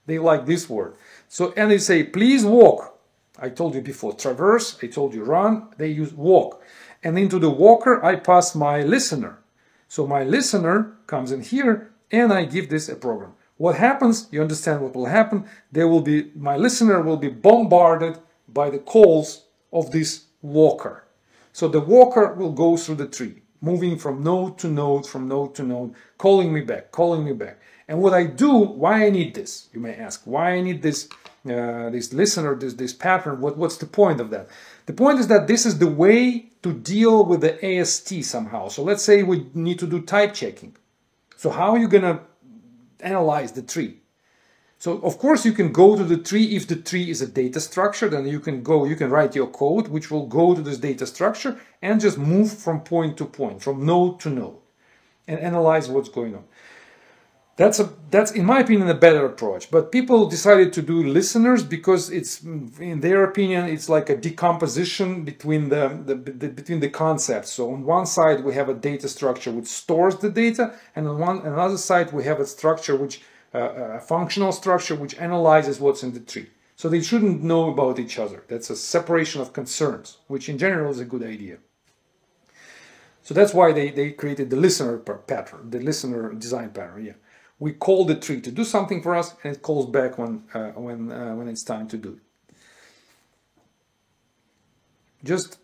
They like this word. So, and they say please walk. I told you before traverse, I told you run, they use walk. And into the walker I pass my listener. So my listener comes in here and I give this a program. What happens, you understand what will happen, my listener will be bombarded by the calls of this walker. So the walker will go through the tree, moving from node to node, from node to node, calling me back, calling me back. And what I do, why I need this? You may ask, why I need this this listener, this pattern, what's the point of that? The point is that this is the way to deal with the AST somehow. So let's say we need to do type checking. So how are you going to analyze the tree? So of course you can go to the tree if the tree is a data structure, then you can write your code which will go to this data structure and just move from point to point, from node to node, and analyze what's going on. That's in my opinion a better approach, but people decided to do listeners because it's, in their opinion, it's like a decomposition between the concepts. So on one side we have a data structure which stores the data, and on another side we have a structure which a functional structure which analyzes what's in the tree. So they shouldn't know about each other. That's a separation of concerns, which in general is a good idea. So that's why they created the listener pattern, the listener design pattern. Yeah, we call the tree to do something for us, and it calls back when it's time to do it. Just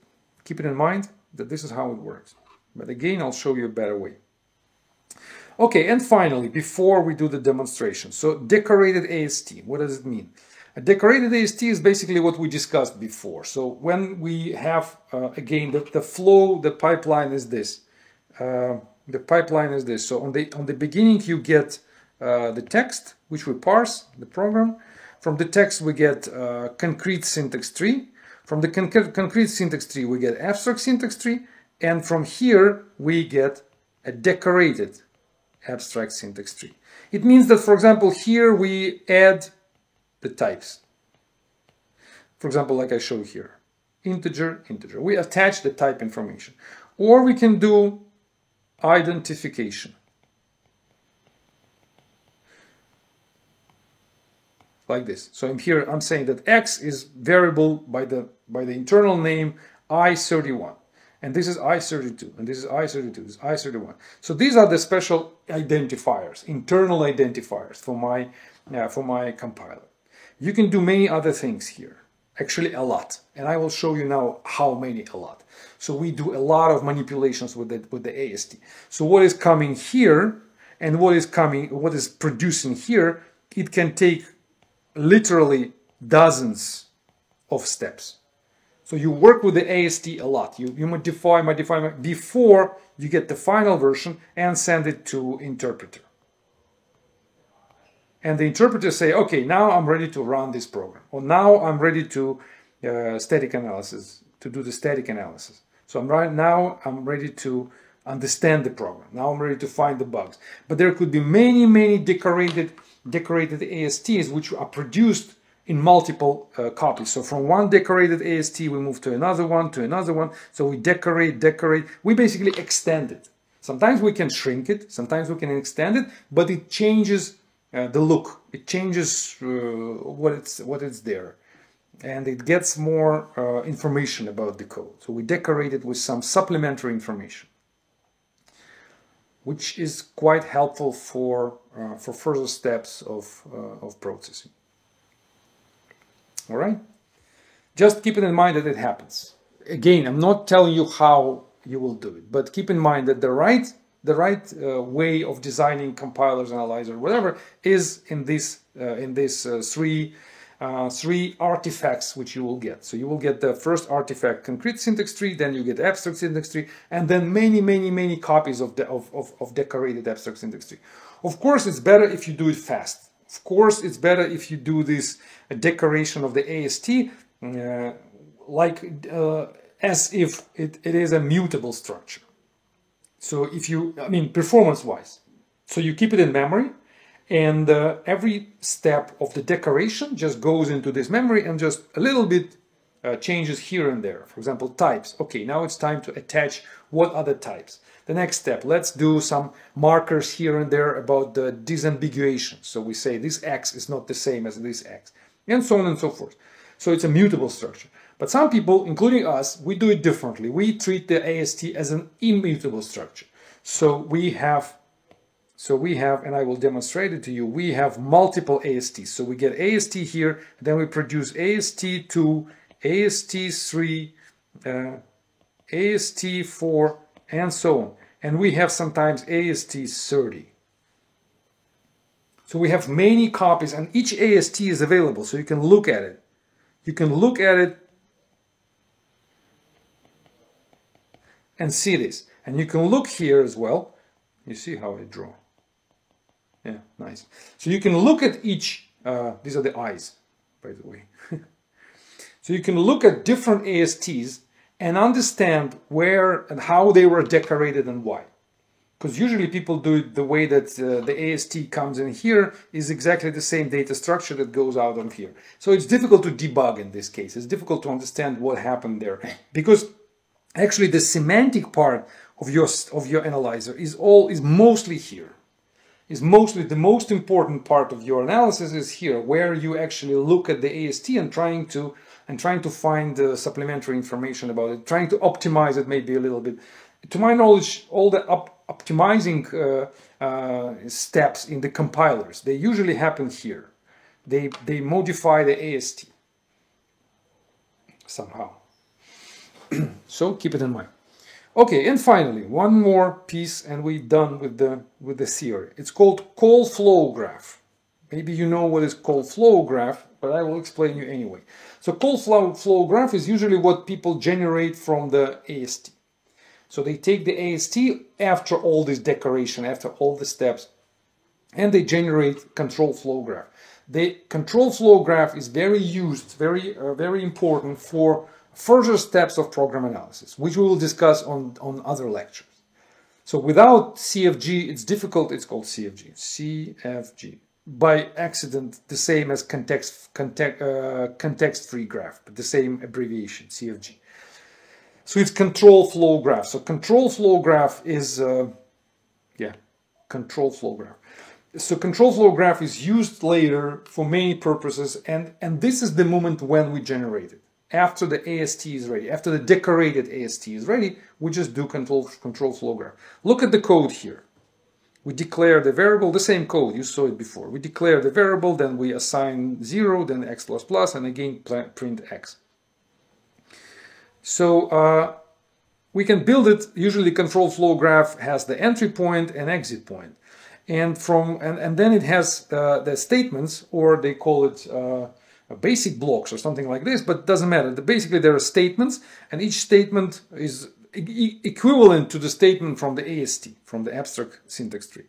keep it in mind that this is how it works. But again, I'll show you a better way. Okay, and finally, before we do the demonstration, so decorated AST, what does it mean? A decorated AST is basically what we discussed before. So when we have, again, the flow, the pipeline is this. The pipeline is this. So on the beginning you get the text, which we parse, the program. From the text we get concrete syntax tree. From the concrete syntax tree we get abstract syntax tree. And from here we get a decorated abstract syntax tree. It means that, for example, here we add the types. For example, like I show here, integer, integer. We attach the type information. Or we can do identification. Like this. So I'm saying that X is variable by the internal name I31. And this is I32, and this is I32, this is I31. So these are the special identifiers, internal identifiers for my compiler. You can do many other things here, actually a lot, and I will show you now how many a lot. So we do a lot of manipulations with the AST. So what is coming here and what is producing here, it can take literally dozens of steps. So you work with the AST a lot. You modify before you get the final version and send it to interpreter. And the interpreter say, okay, now I'm ready to run this program. Or now I'm ready to do the static analysis. So I'm ready to understand the program. Now I'm ready to find the bugs. But there could be many decorated ASTs which are produced in multiple copies. So from one decorated AST we move to another one, So we decorate. We basically extend it. Sometimes we can shrink it, sometimes we can extend it, but it changes the look. It changes what it's there. And it gets more information about the code. So we decorate it with some supplementary information, which is quite helpful for further steps of processing. All right? Just keep it in mind that it happens. Again, I'm not telling you how you will do it, but keep in mind that the right way of designing compilers, analyzer, whatever, is in these three artifacts which you will get. So you will get the first artifact, concrete syntax tree, then you get abstract syntax tree, and then many copies of decorated abstract syntax tree. Of course, it's better if you do it fast. Of course, it's better if you do this decoration of the AST as if it is a mutable structure. So if you, performance-wise, so you keep it in memory, and every step of the decoration just goes into this memory and just a little bit changes here and there. For example, types. Okay, now it's time to attach what other types. The next step, let's do some markers here and there about the disambiguation. So we say this X is not the same as this X, and so on and so forth. So it's a mutable structure. But some people, including us, we do it differently. We treat the AST as an immutable structure. So we have, and I will demonstrate it to you, we have multiple ASTs. So we get AST here, then we produce AST2, AST3, AST4, and so on. And we have sometimes AST30. So we have many copies, and each AST is available, so you can look at it. You can look at it and see this. And you can look here as well. You see how I draw. Yeah, nice. So you can look at each, these are the eyes, by the way. So you can look at different ASTs and understand where and how they were decorated and why. Because usually people do it the way that the AST comes in here is exactly the same data structure that goes out on here. So it's difficult to debug in this case. It's difficult to understand what happened there. Because actually the semantic part of your analyzer is mostly here. Is mostly the most important part of your analysis is here, where you actually look at the AST and trying to find supplementary information about it, trying to optimize it maybe a little bit. To my knowledge, all the optimizing steps in the compilers, they usually happen here. They modify the AST somehow. So keep it in mind. Okay, and finally, one more piece and we're done with the theory. It's called call flow graph. Maybe you know what is call flow graph, but I will explain you anyway. So call flow graph is usually what people generate from the AST. So they take the AST after all this decoration, after all the steps, and they generate control flow graph. The control flow graph is very important for further steps of program analysis, which we will discuss on other lectures. So without CFG, it's difficult. It's called CFG. CFG. By accident, the same as context-free graph, but the same abbreviation, CFG. So it's control flow graph. So control flow graph is, control flow graph. So control flow graph is used later for many purposes, and this is the moment when we generate it. After the AST is ready, after the decorated AST is ready, we just do control flow graph. Look at the code here. We declare the variable, the same code, you saw it before. We declare the variable, then we assign 0, then x++, and again print x. So we can build it. Usually control flow graph has the entry point and exit point. and then it has the statements, or they call it basic blocks or something like this, but it doesn't matter. Basically, there are statements, and each statement is equivalent to the statement from the AST, from the abstract syntax tree.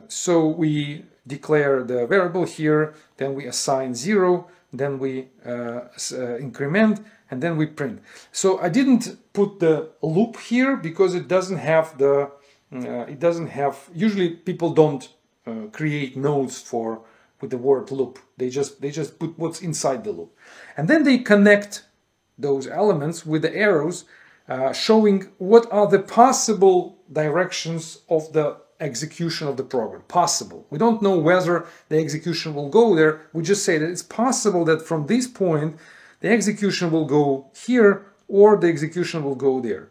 So we declare the variable here, then we assign 0, then we increment, and then we print. So I didn't put the loop here because it doesn't have the usually people don't create nodes with the word loop. They just put what's inside the loop, and then they connect those elements with the arrows showing what are the possible directions of the execution of the program. Possible. We don't know whether the execution will go there. We just say that it's possible that from this point the execution will go here or the execution will go there,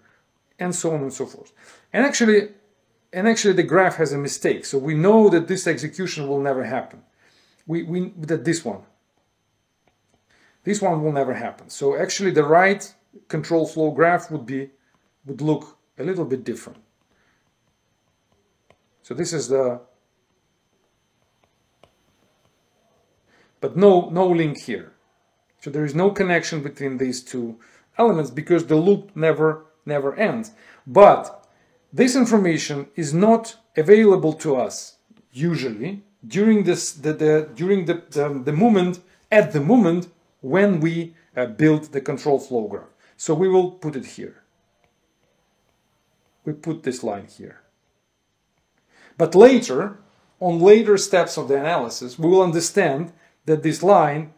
and so on and so forth. And actually the graph has a mistake. So we know that this execution will never happen. That this one will never happen. So actually the right control flow graph would look a little bit different. So this is but no link here. So there is no connection between these two elements because the loop never ends. But this information is not available to us usually during the moment when we build the control flow graph. So we will put it here. We put this line here. But later, on later steps of the analysis, we will understand that this line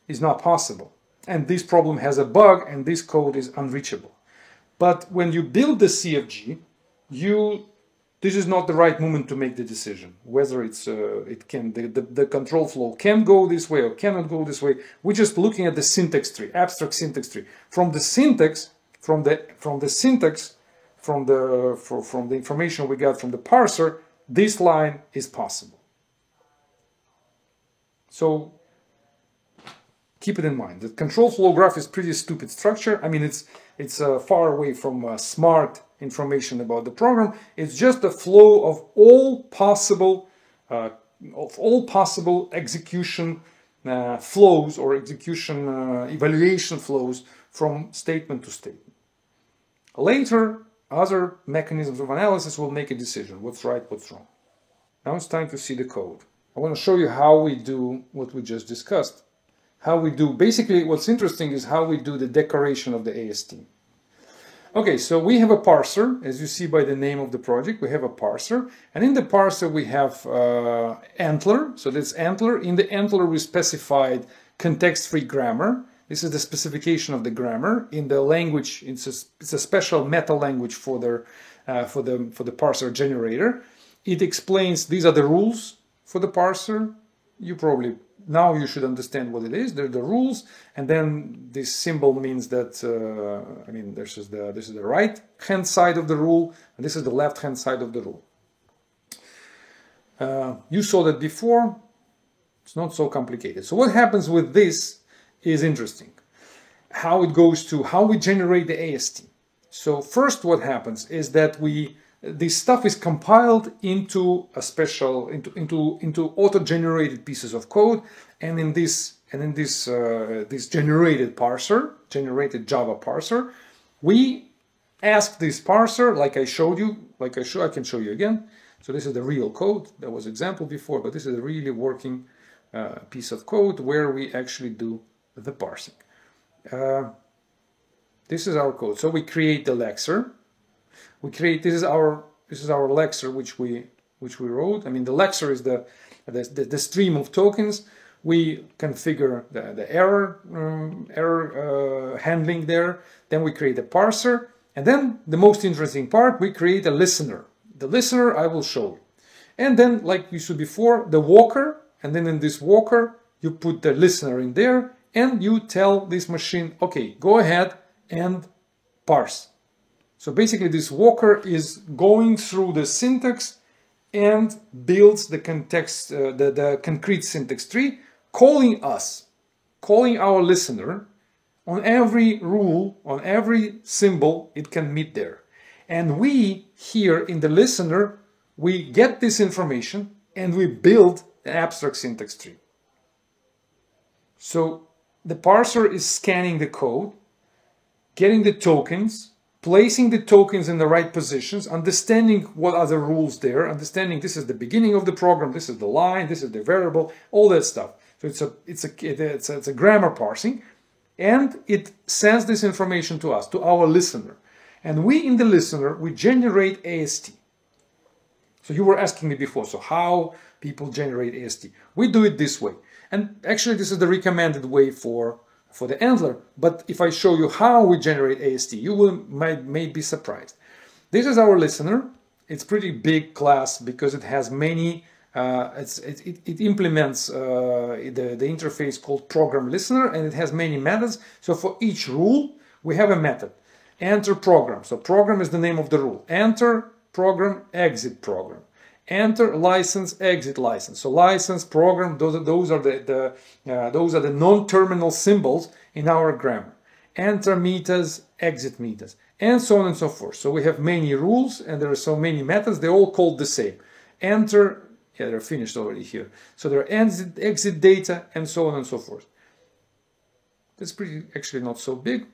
is not possible. And this problem has a bug and this code is unreachable. But when you build the CFG, this is not the right moment to make the decision whether the control flow can go this way or cannot go this way. We're just looking at the syntax tree, abstract syntax tree. From the information we got from the parser, this line is possible. So keep it in mind. The control flow graph is pretty stupid structure. I mean, it's far away from smart information about the program. It's just a flow of all possible execution flows or execution evaluation flows from statement to statement. Later, other mechanisms of analysis will make a decision, what's right, what's wrong. Now it's time to see the code. I want to show you how we do what we just discussed. Basically what's interesting is how we do the decoration of the AST. Okay, so we have a parser, as you see by the name of the project, we have a parser, and in the parser we have ANTLR, so that's ANTLR. In the ANTLR we specified context-free grammar. This is the specification of the grammar. In the language, it's a special meta language for the parser generator. It explains these are the rules for the parser. Now you should understand what it is. They're the rules, and then this symbol means that this is the right hand side of the rule, and this is the left hand side of the rule. You saw that before. It's not so complicated. So what happens with this is interesting. How we generate the AST. So first, what happens is that this stuff is compiled into a special into auto-generated pieces of code, and in this generated Java parser, we ask this parser, like I can show you again. So this is the real code. There was example before, but this is a really working piece of code where we actually do the parsing. This is our code. So we create the lexer. This is our lexer which we wrote. I mean, the lexer is the stream of tokens. We configure the error handling there. Then we create a parser, and then the most interesting part, we create a listener. The listener I will show you, and then like we saw before, the walker, and then in this walker you put the listener in there, and you tell this machine, okay, go ahead and parse. So basically this walker is going through the syntax and builds the context, the concrete syntax tree, calling our listener on every rule, on every symbol it can meet there. And we here in the listener we get this information and we build an abstract syntax tree. So the parser is scanning the code, getting the tokens, placing the tokens in the right positions, understanding what are the rules there, understanding this is the beginning of the program, this is the line, this is the variable, all that stuff. So it's a grammar parsing, and it sends this information to us, to our listener. And we, in the listener, we generate AST. So you were asking me before, so how people generate AST? We do it this way. And actually, this is the recommended way for the Endler. But if I show you how we generate AST, you may be surprised. This is our listener. It's pretty big class because it has many. It implements the interface called program listener, and it has many methods. So for each rule, we have a method. Enter program. So program is the name of the rule. Enter program, exit program. Enter license, exit license. So license, program, those are the non-terminal symbols in our grammar. Enter metas, exit metas, and so on and so forth. So we have many rules, and there are so many methods. They're all called the same. Enter, yeah, they're finished already here. So there are exit data, and so on and so forth. That's actually not so big,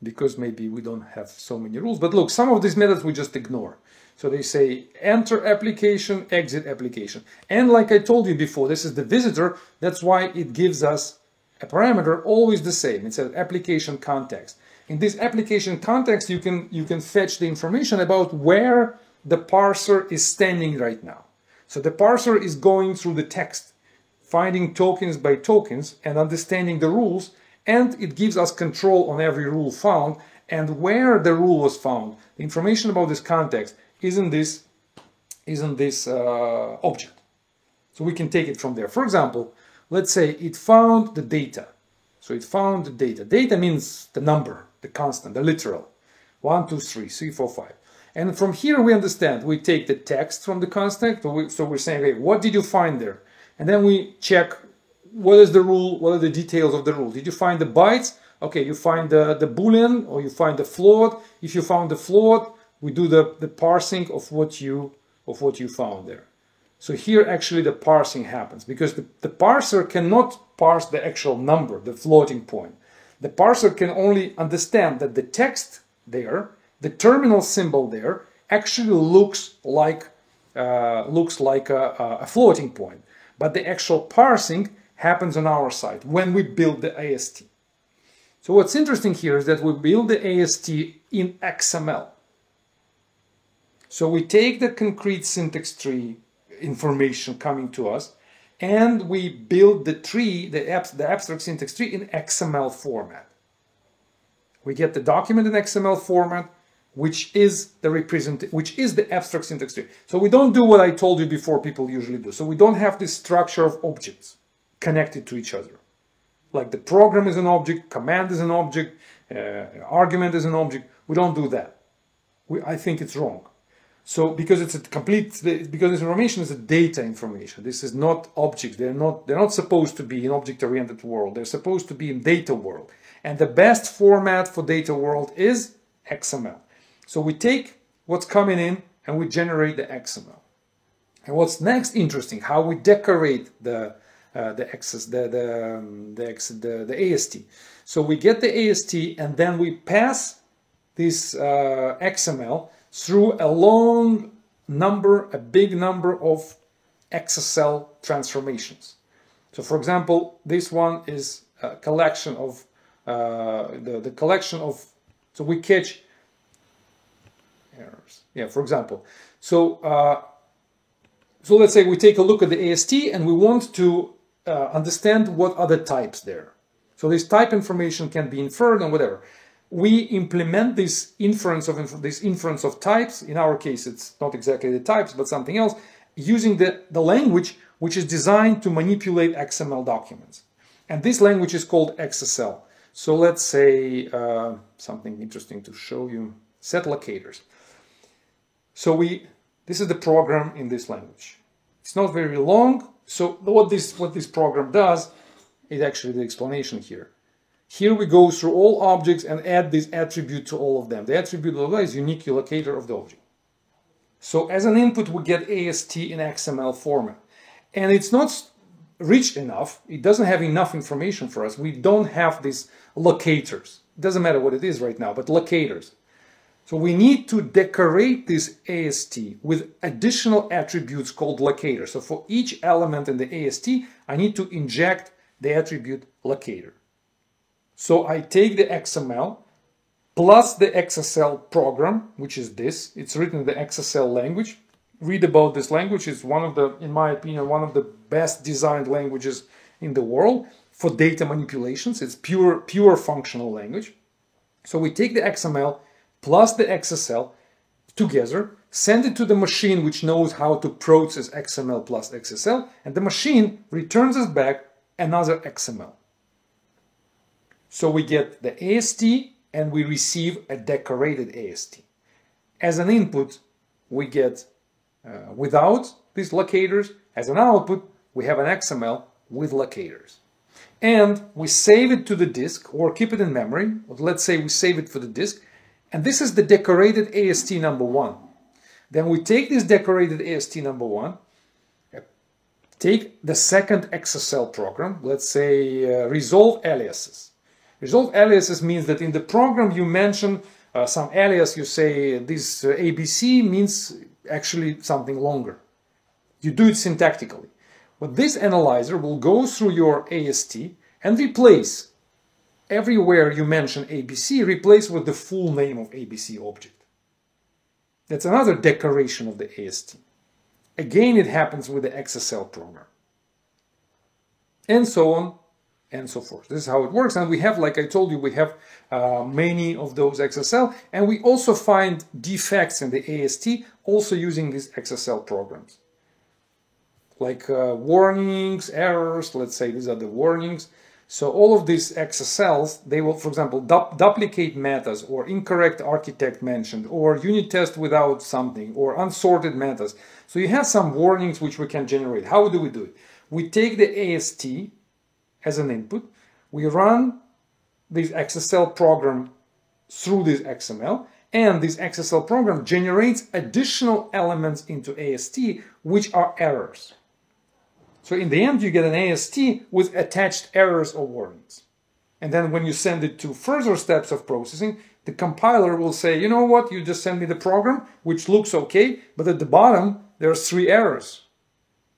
because maybe we don't have so many rules. But look, some of these methods we just ignore. So they say enter application, exit application. And like I told you before, this is the visitor. That's why it gives us a parameter always the same. It's an application context. In this application context, you can fetch the information about where the parser is standing right now. So the parser is going through the text, finding tokens by tokens and understanding the rules, and it gives us control on every rule found and where the rule was found. The information about this context is in this object. So we can take it from there. For example, let's say it found the data. So it found the data. Data means the number, the constant, the literal. 1, 2, 3, 4, 5. And from here we understand. We take the text from the constant. So we're saying, okay, what did you find there? And then we check what is the rule, what are the details of the rule. Did you find the bytes? Okay, you find the boolean, or you find the float. If you found the float, we do the parsing of what you found there. So here actually the parsing happens, because the parser cannot parse the actual number, the floating point. The parser can only understand that the text there, the terminal symbol there, actually looks like a floating point. But the actual parsing happens on our side when we build the AST. So what's interesting here is that we build the AST in XML. So we take the concrete syntax tree information coming to us, and we build the tree, the abstract syntax tree, in XML format. We get the document in XML format, which is the abstract syntax tree. So we don't do what I told you before people usually do. So we don't have this structure of objects connected to each other. Like the program is an object, command is an object, argument is an object. We don't do that. I think it's wrong. So because because this information is a data information. This is not objects. They're not supposed to be in object-oriented world. They're supposed to be in data world. And the best format for data world is XML. So we take what's coming in and we generate the XML. And what's next interesting, how we decorate the AST. So we get the AST and then we pass this XML through a big number of XSL transformations. So for example, this one is a collection of the collection of, so we catch errors. Yeah, for example. So let's say we take a look at the AST and we want to understand what are the types there. So this type information can be inferred and whatever. We implement this inference of types. In our case, it's not exactly the types, but something else, using the language which is designed to manipulate XML documents. And this language is called XSL. So let's say something interesting to show you, set locators. So this is the program in this language. It's not very long. So what this program does is actually the explanation here. Here we go through all objects and add this attribute to all of them. The attribute is unique locator of the object. So as an input, we get AST in XML format. And it's not rich enough. It doesn't have enough information for us. We don't have these locators. It doesn't matter what it is right now, but locators. So we need to decorate this AST with additional attributes called locators. So for each element in the AST, I need to inject the attribute locator. So I take the XML plus the XSL program, which is this. It's written in the XSL language. Read about this language. It's one of the, in my opinion, one of the best designed languages in the world for data manipulations. It's pure functional language. So we take the XML plus the XSL together, send it to the machine which knows how to process XML plus XSL, and the machine returns us back another XML. So we get the AST and we receive a decorated AST. As an input, we get without these locators. As an output, we have an XML with locators. And we save it to the disk or keep it in memory. Let's say we save it for the disk. And this is the decorated AST number 1. Then we take this decorated AST number 1, take the second XSL program, let's say resolve aliases. Resolve aliases means that in the program you mention some alias, you say this ABC means actually something longer. You do it syntactically. But this analyzer will go through your AST and replace everywhere you mention ABC, replace with the full name of ABC object. That's another decoration of the AST. Again, it happens with the XSL program. And so on and so forth. This is how it works. And we have, like I told you, we have many of those XSL. And we also find defects in the AST also using these XSL programs. Like warnings, errors, let's say these are the warnings. So all of these XSLs, they will, for example, duplicate metas or incorrect architect mentioned or unit test without something or unsorted metas. So you have some warnings which we can generate. How do we do it? We take the AST as an input. We run this XSL program through this XML, and this XSL program generates additional elements into AST which are errors. So in the end, you get an AST with attached errors or warnings. And then when you send it to further steps of processing, the compiler will say, you know what, you just send me the program, which looks okay, but at the bottom, there are 3 errors,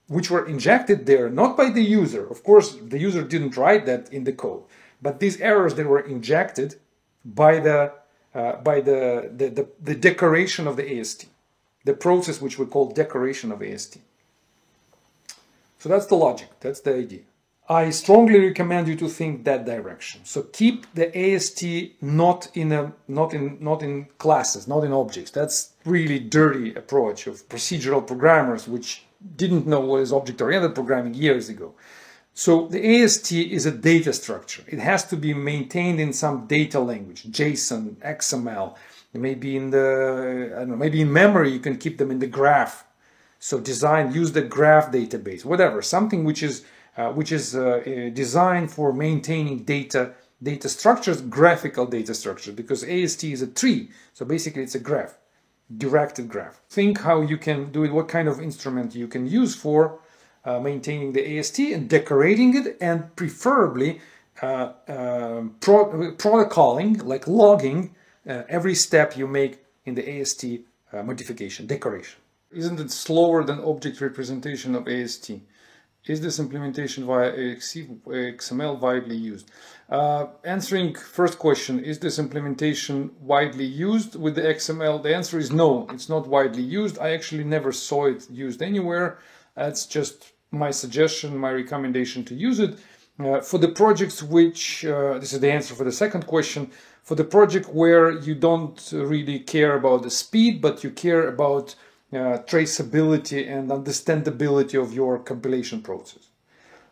which were injected there, not by the user. Of course, the user didn't write that in the code, but these errors, they were injected by the decoration of the AST, the process which we call decoration of AST. So that's the logic, that's the idea. I strongly recommend you to think that direction. So keep the AST not in classes, not in objects. That's really dirty approach of procedural programmers which didn't know what is object-oriented programming years ago. So the AST is a data structure. It has to be maintained in some data language, JSON, XML. Maybe in the, I don't know, maybe in memory you can keep them in the graph. So use the graph database, whatever, something which is designed for maintaining data structures, graphical data structures, because AST is a tree. So basically it's a graph, directed graph. Think how you can do it, what kind of instrument you can use for maintaining the AST and decorating it, and preferably protocolling, like logging every step you make in the AST modification, decoration. Isn't it slower than object representation of AST? Is this implementation via XML widely used? Answering first question, is this implementation widely used with the XML? The answer is no, it's not widely used. I actually never saw it used anywhere. That's just my suggestion, my recommendation to use it. For the projects which, this is the answer for the second question, for the project where you don't really care about the speed, but you care about traceability and understandability of your compilation process.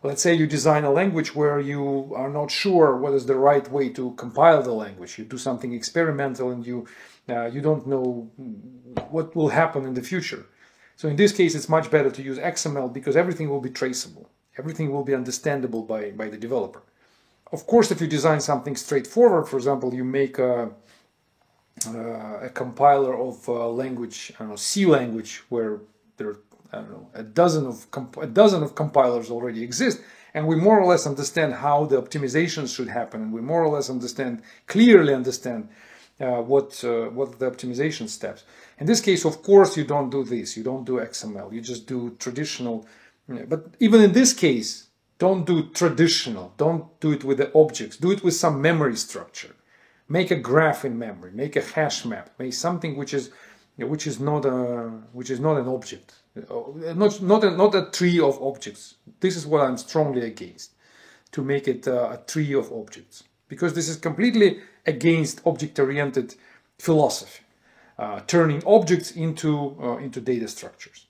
Let's say you design a language where you are not sure what is the right way to compile the language. You do something experimental and you don't know what will happen in the future. So in this case, it's much better to use XML because everything will be traceable. Everything will be understandable by the developer. Of course, if you design something straightforward, for example, you make a a compiler of language, I don't know, C language, where there are, I don't know, a dozen of compilers already exist, and we more or less understand how the optimizations should happen, and we more or less clearly understand what the optimization steps. In this case, of course, you don't do this. You don't do XML. You just do traditional. But even in this case, don't do traditional. Don't do it with the objects. Do it with some memory structure. Make a graph in memory. Make a hash map. Make something which is not an object. Not a tree of objects. This is what I'm strongly against. To make it a tree of objects, because this is completely against object-oriented philosophy, turning objects into data structures.